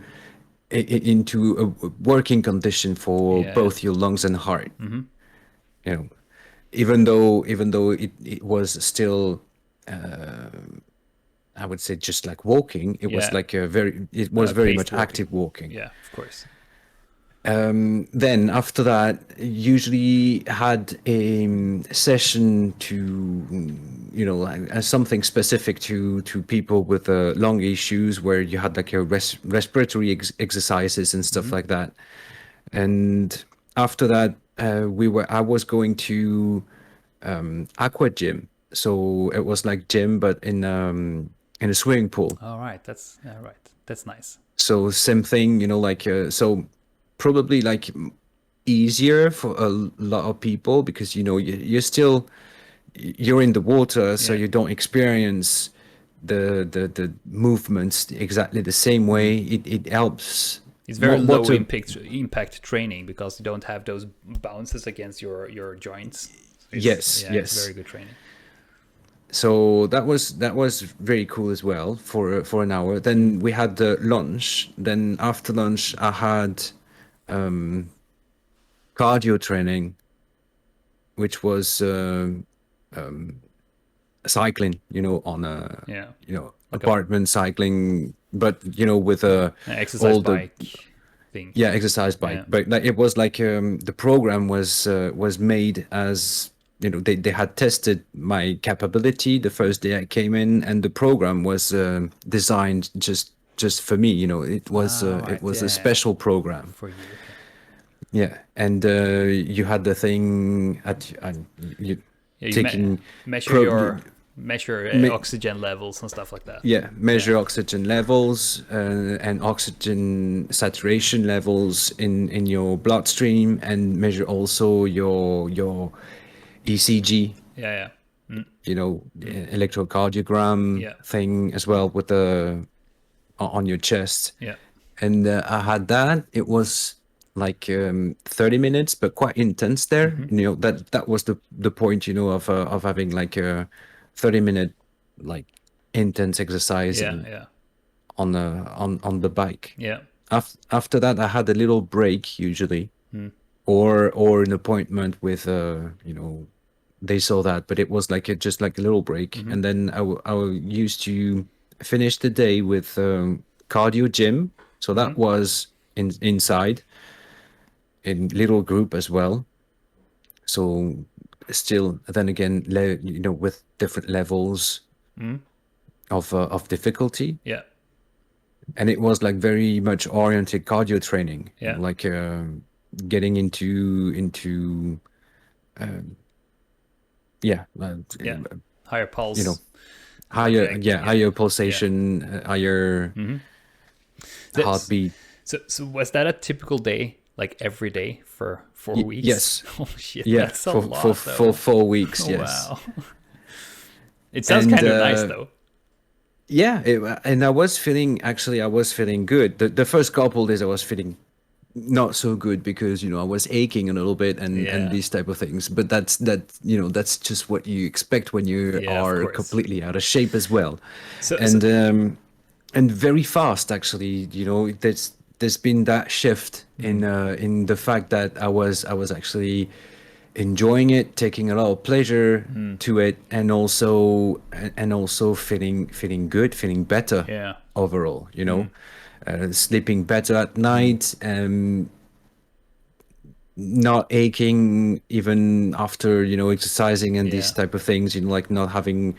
into a working condition for Yeah. both your lungs and heart. Mm-hmm. You know, even though it was still I would say just like walking, it was Yeah. like it was very Paced much walking. active walking. Yeah, of course. Then after that, usually had a session to, like, something specific to people with lung issues, where you had like a respiratory exercises and stuff like that. And after that, I was going to aqua gym, so it was like gym but in a swimming pool. All right. That's all right. That's nice. So same thing, like so probably like easier for a lot of people, because you're in the water, so Yeah. you don't experience the movements exactly the same way. It helps. It's very low Water, impact training because you don't have those bounces against your joints. yes, Yeah, it's yes. very good training. So that was very cool as well for an hour. Then we had the lunch. Then after lunch, I had cardio training, which was cycling, on a Yeah. Like a apartment cycling, but with exercise all the bike thing. yeah exercise bike. Yeah. But like, it was like the program was made as, they had tested my capability the first day I came in, and the program was designed just for me. It was Ah, it right. was a Yeah. special program. For you. Okay. Yeah, and you had the thing you Yeah, you taking measure pro measure oxygen levels and stuff like that. yeah, measure Yeah. oxygen levels and oxygen saturation levels in your bloodstream, and measure also your ECG, Yeah. Yeah. electrocardiogram Yeah. thing as well, with the on your chest. Yeah. And I had that. It was like 30 minutes, but quite intense there. Mm-hmm. That was the point, of having like a 30-minute like intense Yeah. exercising Yeah. on the bike. Yeah. After that, I had a little break usually, or an appointment with they saw that, but it was like just like a little break. And then I used to finish the day with cardio gym. So that was inside in little group as well. So still, then again, with different levels of difficulty. Yeah. And it was like very much oriented cardio training, Yeah. like getting into yeah, Yeah. Higher pulse. you know, cardiac, higher pulsation, higher That's- heartbeat. So was that a typical day, like every day for 4 weeks? Yes. Oh shit, Yeah, that's a for lot. for though. for 4 weeks. Oh, Yes. wow. It sounds And, kind of nice though. Yeah, and I was feeling good. The first couple days I was feeling not so good, because I was aching a little bit, and Yeah. these type of things. But that's just what you expect when you Yeah, of are course. completely out of shape as well. So- And very fast, actually. There's been that shift in the fact that I was actually enjoying it, taking a lot of pleasure to it, and also feeling good, feeling better Yeah. overall. Sleeping better at night, not aching even after exercising and these Yeah. type of things. Like not having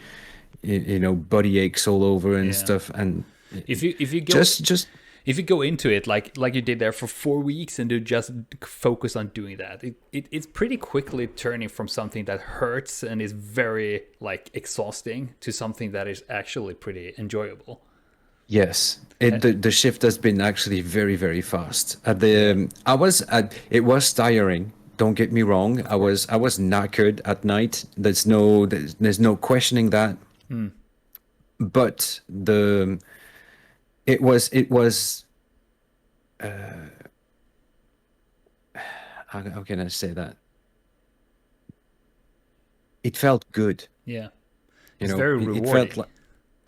body aches all over and Yeah. stuff. And If you go just if you go into it like you did there for 4 weeks and you just focus on doing that, it's pretty quickly turning from something that hurts and is very like exhausting to something that is actually pretty enjoyable. Yes, Uh, the shift has been actually very, very fast. At yeah, the it was tiring. Don't get me wrong. of course. I was knackered at night. There's no questioning that. But it was how can I say that? It felt good. Yeah, You it's know, very it felt rewarding. like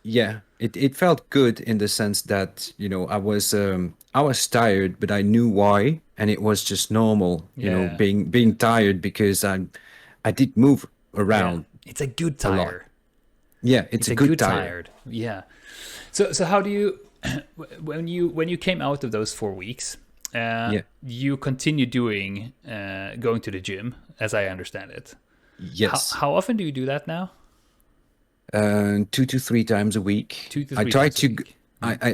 yeah, it felt good in the sense that, I was tired, but I knew why, and it was just normal, Yeah, being tired because I did move yeah. around It's a good a lot. tire. Yeah, it's It's a a good good tire. tired. Yeah. So how do you when you came out of those 4 weeks, Yeah. you continue doing going to the gym, as I understand it. Yes. How often do you do that now? 2 to 3 times a week. Two to I three try times a to g- week.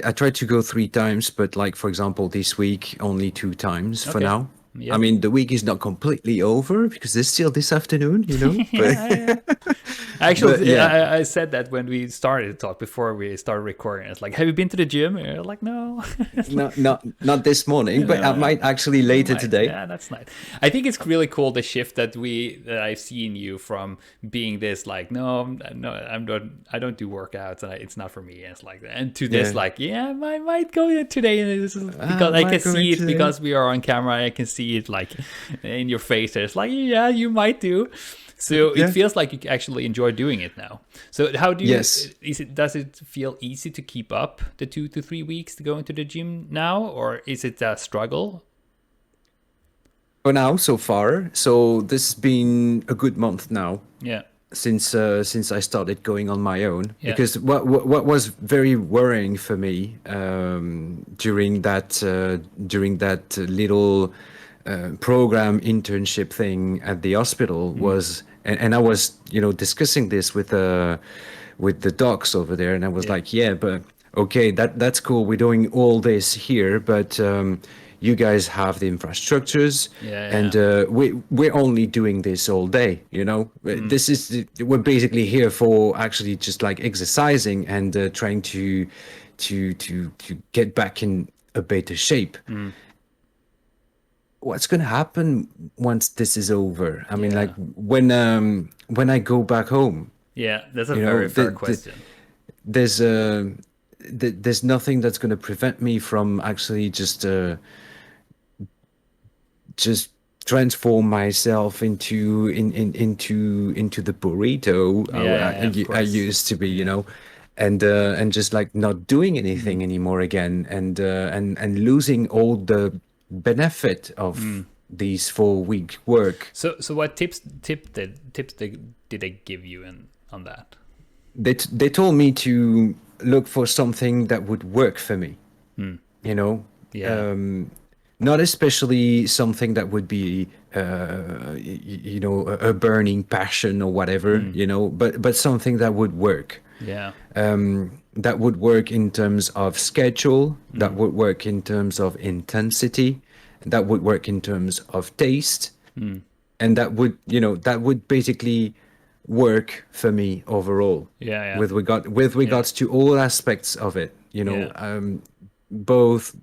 I try to go 3 times, but like for example, this week only 2 times for Okay. now. I Yeah. mean, the week is not completely over because there's still this afternoon, but Yeah, yeah. but Actually, yeah, I said that when we started to talk before we started recording. It's like, have you been to the gym? And you're like, no. It's like, not this morning, but I no, might actually you later might. today. Yeah, that's nice. I think it's really cool the shift that I've seen you from being this like, no, I'm not, I don't do workouts, and it's not for me. And it's like that, and to this Yeah, like, yeah, I might go today, and this is because am I I can going see it today? because we are on camera. I can see it like in your face. It's like, yeah, you might do. So it Yeah. feels like you actually enjoy doing it now. So how do you Yes. does it feel easy to keep up the 2 to 3 weeks to go into the gym now, or is it a struggle? For now, so far, so this has been a good month now Yeah. since I started going on my own. Yeah. Because what was very worrying for me during that little program internship thing at the hospital was, and I was discussing this with the docs over there, and I was Yeah. like, yeah, but okay, that's cool. We're doing all this here, but you guys have the infrastructures, Yeah. and Yeah. we're only doing this all day. This is we're basically here for actually just like exercising and trying to get back in a better shape. What's going to happen once this is over? I mean, like Yeah. when I go back home, Yeah. That's a you know, very fair question. there's there's nothing that's going to prevent me from actually just transform myself into the burrito Yeah. Yeah. Yeah, of I course. used to be, Yeah. and just like not doing anything anymore again, and losing all the benefit of these 4 week work. So what tips did they give you on that? They told me to look for something that would work for me, you know, Yeah. not especially something that would be a burning passion or whatever, but something that would work, Yeah. that would work in terms of schedule, that would work in terms of intensity, that would work in terms of taste, and that would basically work for me overall, Yeah. Yeah. with Yeah. regards to all aspects of it, Yeah. both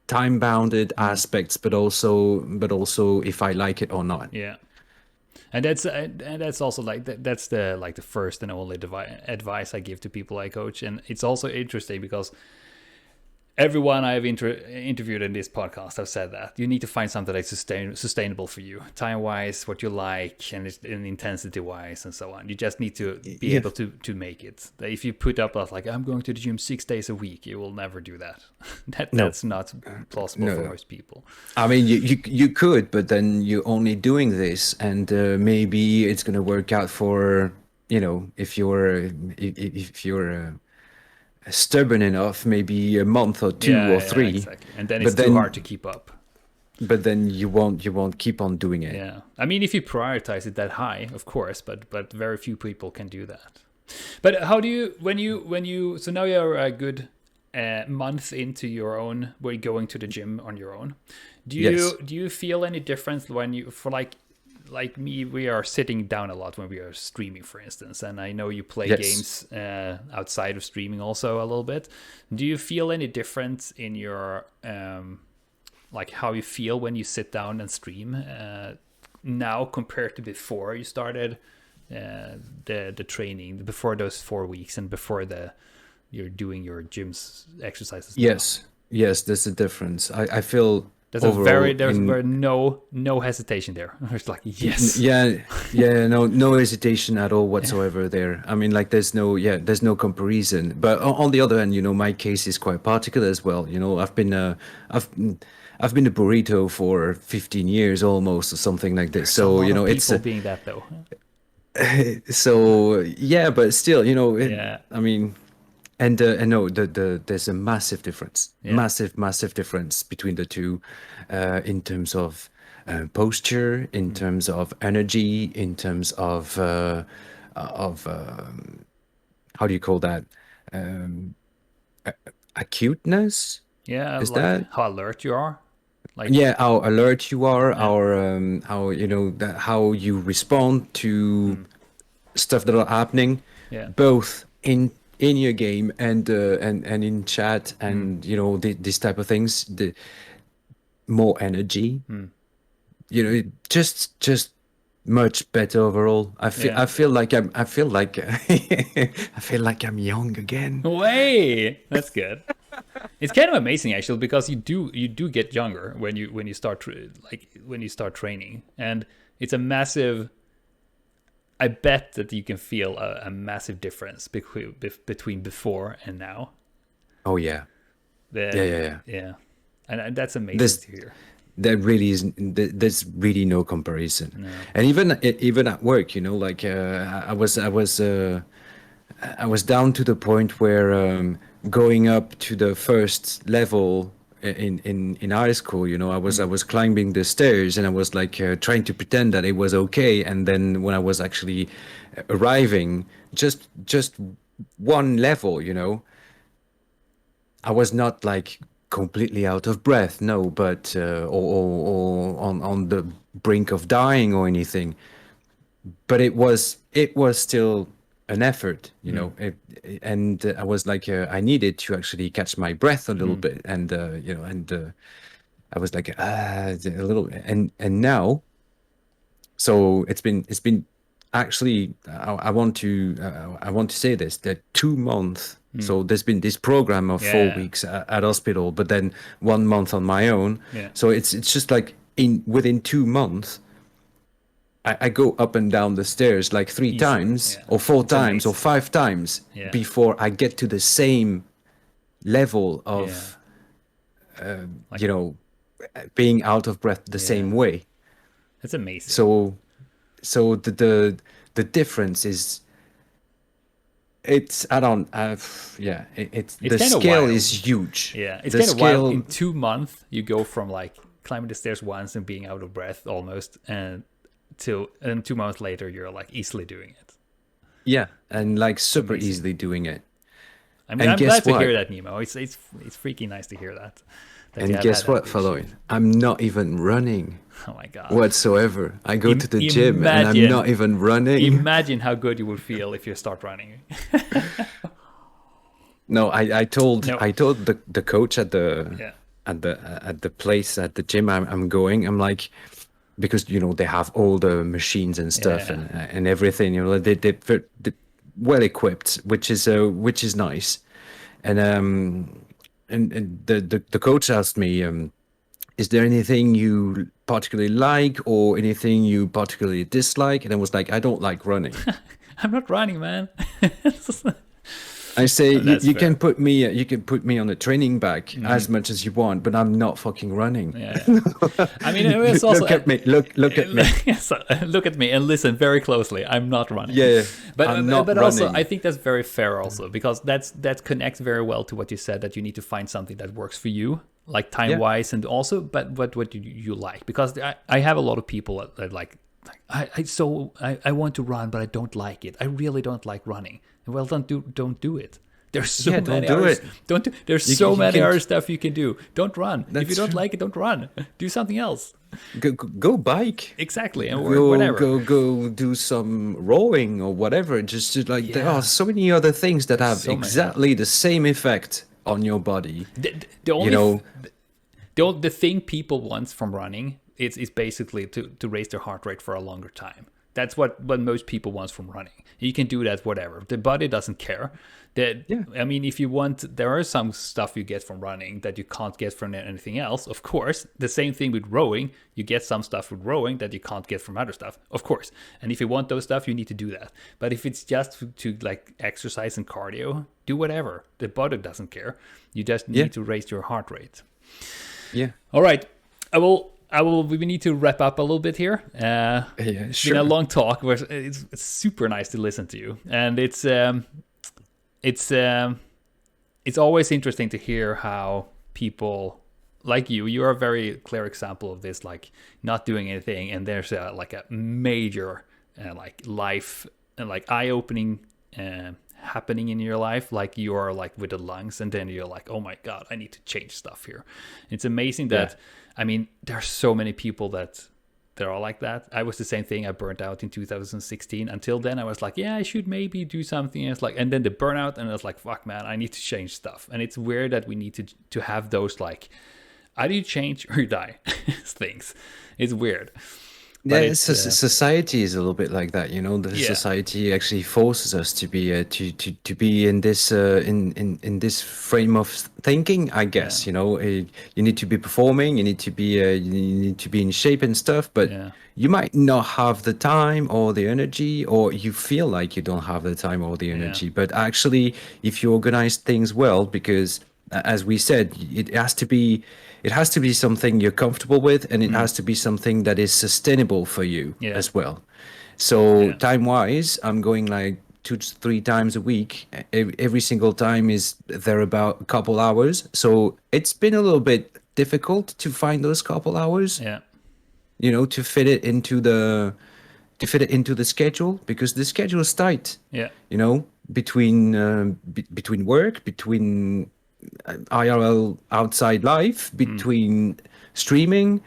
time bounded aspects, but also if I like it or not. Yeah. And that's also like that's the like the first and only advice I give to people I coach. And it's also interesting because everyone I've interviewed in this podcast have said that you need to find something that's sustainable for you, time wise, what you like, and intensity wise, and so on. You just need to be Yeah. able to make it. If you put up like I'm going to the gym 6 days a week, you will never do that. No. That's not plausible for No. most people. I mean, you could, but then you're only doing this, and maybe it's gonna work out for, if you're stubborn enough, maybe a month or two or Yeah, three, exactly. And then it's but too hard then to keep up. you won't keep on doing it. Yeah, I mean, if you prioritize it that high, of course, but very few people can do that. But how do you when you so now you're a good month into your own, where you're going to the gym on your own. Do you Yes. do you feel any difference when you for like like me, we are sitting down a lot when we are streaming, for instance, and I know you play Yes. games outside of streaming also a little bit. Do you feel any difference in your like how you feel when you sit down and stream now compared to before you started the training, before those 4 weeks and before you're doing your gym's exercises? Yes, there's a difference. I feel There's overall very no hesitation there. It's like yes. yeah, no hesitation at all whatsoever there. I mean, like there's no comparison. But on the other hand, my case is quite particular as well. I've been a burrito for 15 years almost, or something like this. So it's people being that though. so yeah, but still, Yeah. I mean. And no, there's a massive difference, massive difference between the two, in terms of posture, in terms of energy, in terms of how do you call that, acuteness? Yeah, Is like that? how alert you are. Like Yeah, how alert you are, how how you respond to stuff that are happening, Yeah. both in your game and in chat, and these type of things. The more energy, just much better overall. I feel like I feel like I'm young again. Way, that's good. It's kind of amazing actually, because you do get younger when you start when you start training, and it's a massive. I bet that you can feel a massive difference between before and now. Oh yeah. Yeah, and that's amazing to hear. There really is. There's really no comparison. No. And even at work, like I was down to the point where going up to the first level in high school, I was climbing the stairs, and I was like trying to pretend that it was okay. And then when I was actually arriving, just one level, I was not like completely out of breath, no, but or on the brink of dying or anything. But it was still an effort, and I was like, I needed to actually catch my breath a little bit, and I was like a little, and now, so it's been actually, I want to say this, that 2 months. So there's been this program of 4 weeks at hospital, but then 1 month on my own. Yeah. So it's just like within 2 months, I go up and down the stairs like 3 times or 4 times or 5 times before I get to the same level of, being out of breath the same way. That's amazing. So the difference is, it's, I don't, it's the scale wild. Is huge. Yeah, it's kind of wild. In 2 months, you go from like climbing the stairs once and being out of breath almost, and 2 months later you're like easily doing it. Yeah, and like super easily doing it. I mean, I'm glad to hear that, Nimo. It's freaking nice to hear that. And guess what, Fahloin? I'm not even running. Oh my god. Whatsoever. I go to the gym and I'm not even running. Imagine how good you would feel if you start running. No, I told the coach at the place at the gym I'm going. I'm like, because they have all the machines and stuff and everything. They're well equipped, which is nice. And the coach asked me, is there anything you particularly like or anything you particularly dislike? And I was like, I don't like running. I'm not running, man. I say, you can put me on a training bag as much as you want, but I'm not fucking running. Yeah. I mean, it's also, look at me. Look at me. Look at me and listen very closely. I'm not running. Yeah, but I'm not but running. Also, I think that's very fair also, because that connects very well to what you said, that you need to find something that works for you, like time wise, and also, but what you like, because I have a lot of people that like I want to run, but I don't like it. I really don't like running. Well, don't do it. There's so Yeah, don't many do other it. don't do, there's You, so you many can other stuff you can do. Don't run. If you That's don't true. like it, don't run. Do something else. Go bike. Exactly, and Go whatever. go do some rowing or whatever. Like there are Yeah. so many other things that There's have so many. exactly the same effect on your body. The You only know, the thing people want from running is basically to raise their heart rate for a longer time. That's what most people want from running. You can do that whatever. The body doesn't care. Yeah. I mean, if you want, there are some stuff you get from running that you can't get from anything else. Of course, the same thing with rowing. You get some stuff with rowing that you can't get from other stuff. Of course, and if you want those stuff, you need to do that. But if it's just to like exercise and cardio, do whatever. The body doesn't care. You just need to raise your heart rate. yeah, All right, I will. We need to wrap up a little bit here. yeah, It's sure. been a long talk. But it's super nice to listen to you, and it's always interesting to hear how people like you're a very clear example of this, like not doing anything, and there's like a major like life and like eye-opening happening in your life, like you are like with the lungs, and then you're like, oh my god, I need to change stuff here. It's amazing that I mean, there are so many people that are like that. I was the same thing. I burnt out in 2016. Until then, I was like, yeah, I should maybe do something. And it's like, and then the burnout, and I was like, fuck, man, I need to change stuff. And it's weird that we need to have those like, either you change or you die things. It's weird. Yeah, But society is a little bit like that, you know. The Yeah. society actually forces us to be to be in this in this frame of thinking, I guess. You know, you need to be performing, you need to be in shape and stuff, but Yeah. you might not have the time or the energy, or you feel like you don't have the time or the energy. But actually, if you organize things well, because as we said, it has to be something you're comfortable with, and it has to be something that is sustainable for you as well. So time wise, I'm going like 2 to 3 times a week. Every single time is there about a couple hours. So it's been a little bit difficult to find those couple hours, Yeah. you know, to fit it into the schedule, because the schedule is tight. Yeah. You know, between between work, between IRL outside life, between streaming,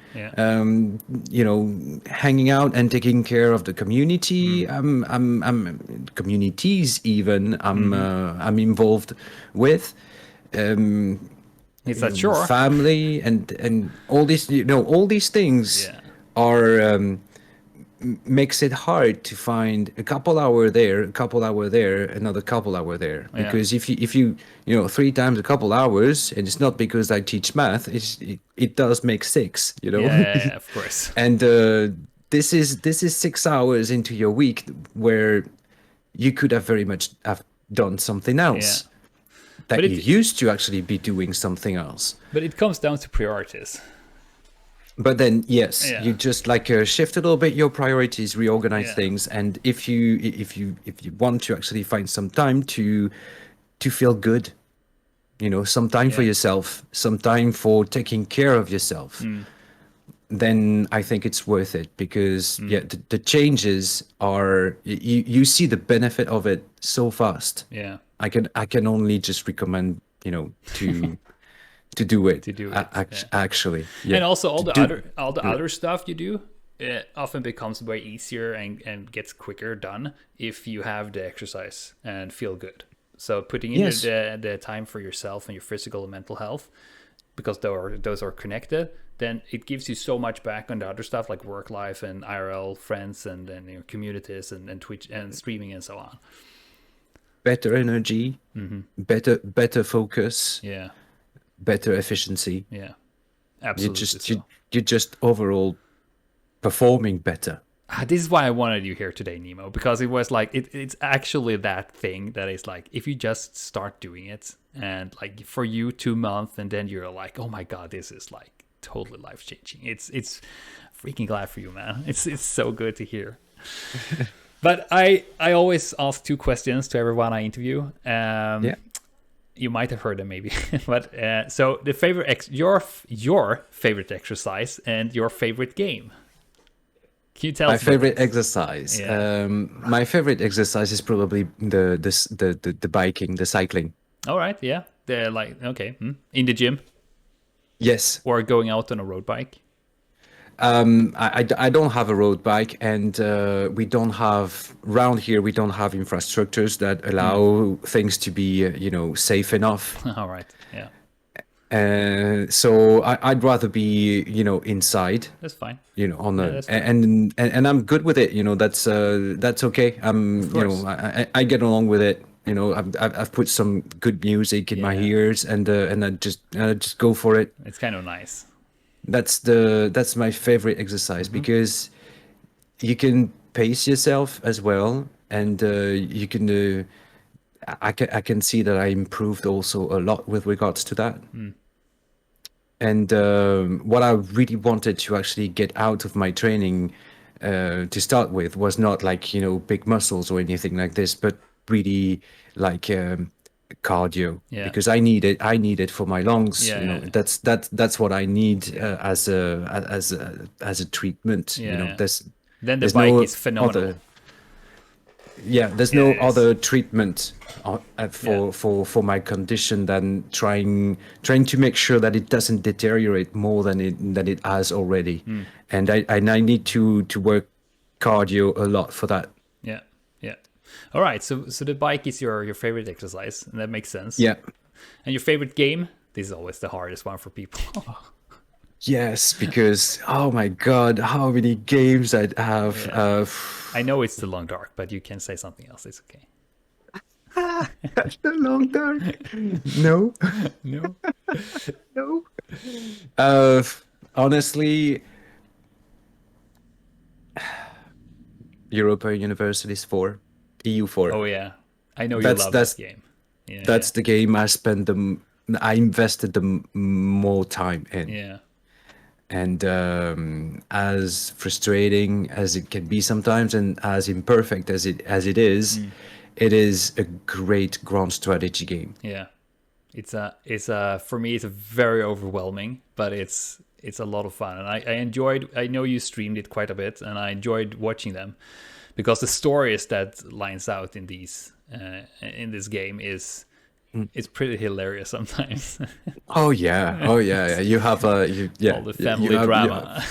you know, hanging out and taking care of the community. I'm communities even. I'm involved with. Is that sure? Family and all this, you know, all these things are makes it hard to find a couple hour there, a couple hour there, another couple hour there. Because if you you know 3 times a couple hours, and it's not because I teach math, it does make 6, you know. Yeah, of course. And this is 6 hours into your week where you could have very much have done something else that But you used to actually be doing something else. But it comes down to priorities. But then, yes, you just like shift a little bit your priorities, reorganize things, and if you want to actually find some time to feel good, you know, some time for yourself, some time for taking care of yourself, then I think it's worth it, because the changes are you see the benefit of it so fast. Yeah. I can only just recommend, you know, to do it. Actually, And also all the other stuff you do, it often becomes way easier and gets quicker done if you have the exercise and feel good. So putting in the time for yourself and your physical and mental health, because those are connected, then it gives you so much back on the other stuff like work life and IRL friends and your communities and Twitch and streaming and so on. Better energy, better focus, better efficiency. Yeah, absolutely. You're just overall performing better. This is why I wanted you here today, Nimo, because it was like it's actually that thing that is like, if you just start doing it, and like for you 2 months, and then you're like, oh my god, this is like totally life changing. It's freaking glad for you, man. It's so good to hear. But I always ask 2 questions to everyone I interview. You might have heard them maybe, but so the favorite your favorite exercise and your favorite game. Can you tell us my favorite exercise? My favorite exercise is probably the biking, the cycling. All right, yeah. They're like, okay, in the gym Yes. or going out on a road bike. I don't have a road bike, and we don't have around here. We don't have infrastructures that allow things to be, safe enough. All right, yeah, So I'd rather be, inside, that's fine. on Yeah, the that's fine. and I'm good with it. That's okay. Of course. I get along with it. I've put some good music in my Yeah, ears, and I just go for it. it's kind of nice. That's my favorite exercise because you can pace yourself as well, and you can. I can see that I improved also a lot with regards to that. And what I really wanted to actually get out of my training to start with was not like, big muscles or anything like this, but really like cardio, Yeah, because I need it for my lungs. yeah, yeah, That's what I need as a treatment. yeah, yeah. There's Then the there's bike no is phenomenal. other there's Yeah, no it is. other treatment Yeah. for my condition than trying to make sure that it doesn't deteriorate more than it has already. And I need to work cardio a lot for that. Yeah, yeah. All right, so the bike is your favorite exercise, and that makes sense. Yeah. And your favorite game? This is always the hardest one for people. Yes, because oh my god, how many games I have. Yeah. I know it's the long dark, but you can say something else. It's okay. The long dark. No. No. No. uh Honestly, Europa Universities 4, EU4. Oh yeah, I know you That's love that that's game. Yeah, that's the game I invested more time in. yeah, And as frustrating as it can be sometimes, and as imperfect as it is, it is a great grand strategy game. yeah. It's a for me it's a very overwhelming, but it's a lot of fun, and I enjoyed. I know you streamed it quite a bit, and I enjoyed watching them because the stories that lines out in this game is it's pretty hilarious sometimes. Oh yeah, oh yeah, yeah. You have All the family drama.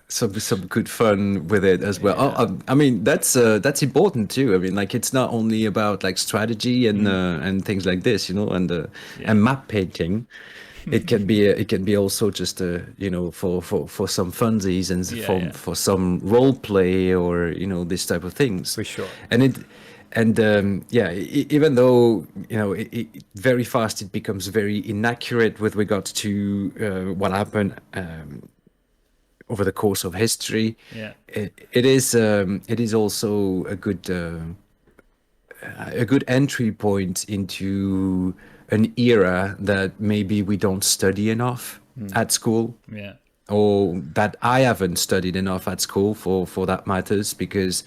some good fun with it as well. I mean that's important too. I mean, like, it's not only about like strategy and things like this, and map painting. It can be also just for some funsies and Yeah, for yeah. for some role play, or this type of things. For sure. And even though very fast it becomes very inaccurate with regards to what happened over the course of history. Yeah. It is also a good entry point into an era that maybe we don't study enough at school, Yeah. or that I haven't studied enough at school for that matters, because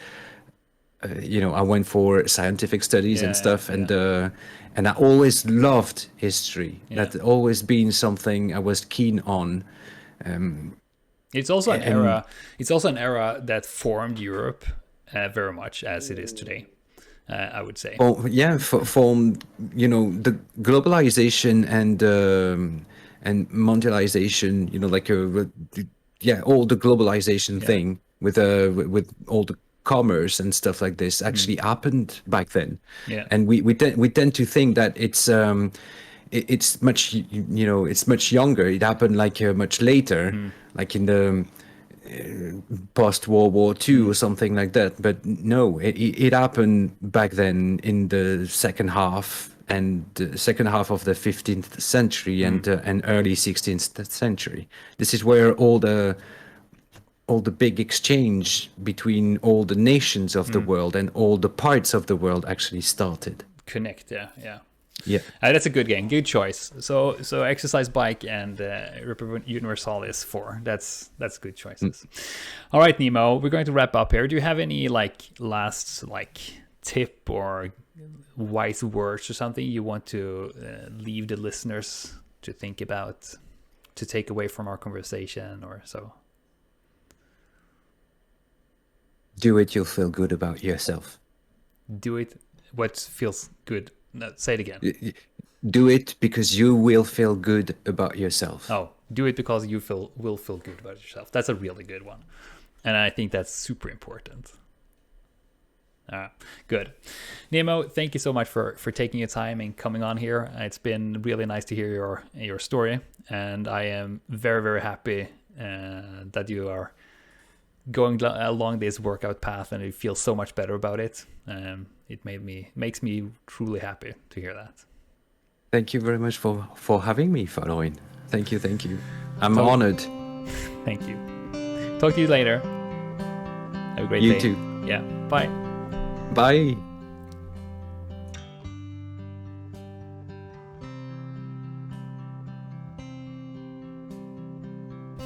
I went for scientific studies and Yeah, stuff, yeah. and I always loved history. Yeah. That's always been something I was keen on. It's also an And era. It's also an era that formed Europe very much as it is today. I would say. yeah, for the globalization and mondialization, like all the globalization thing with all the commerce and stuff like this actually happened back then. Yeah. And we tend to think that it's much it's much younger. It happened like much later, like in the post World War II or something like that. But no, it happened back then in the second half of the 15th century and early 16th century. This is where all the big exchange between all the nations of the world and all the parts of the world actually started. Connect. Yeah. Yeah. Yeah. That's a good game. Good choice. So exercise bike and Republic Universalis 4. That's good choices. All right, Nemo. We're going to wrap up here. Do you have any last tip or wise words or something you want to leave the listeners to think about, to take away from our conversation or so? Do it. You'll feel good about yourself. Do it. What feels good No, say it again. Do it because you will feel good about yourself. Oh, do it because you will feel good about yourself. That's a really good one. And I think that's super important. Good. Nimo, thank you so much for taking your time and coming on here. It's been really nice to hear your story. And I am very, very happy that you are going along this workout path and you feel so much better about it. It makes me truly happy to hear that. Thank you very much for having me, Fahloin. Thank you. I'm honored. Thank you. Talk to you later. Have a great day. You too. Yeah. Bye. Bye.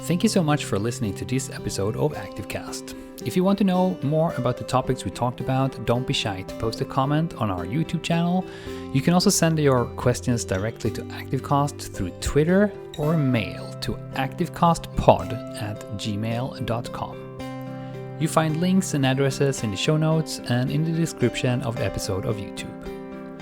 Thank you so much for listening to this episode of ActiveCast. If you want to know more about the topics we talked about, don't be shy to post a comment on our YouTube channel. You can also send your questions directly to ActiveCast through Twitter or mail to activecastpod@gmail.com. You find links and addresses in the show notes and in the description of the episode of YouTube.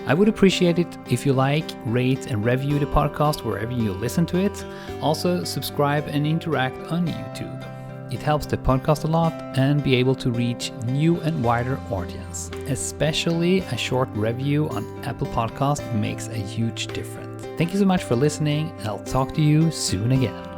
I would appreciate it if you like, rate, and review the podcast wherever you listen to it. Also, subscribe and interact on YouTube. It helps the podcast a lot and be able to reach new and wider audience. Especially a short review on Apple Podcast makes a huge difference. Thank you so much for listening, and I'll talk to you soon again.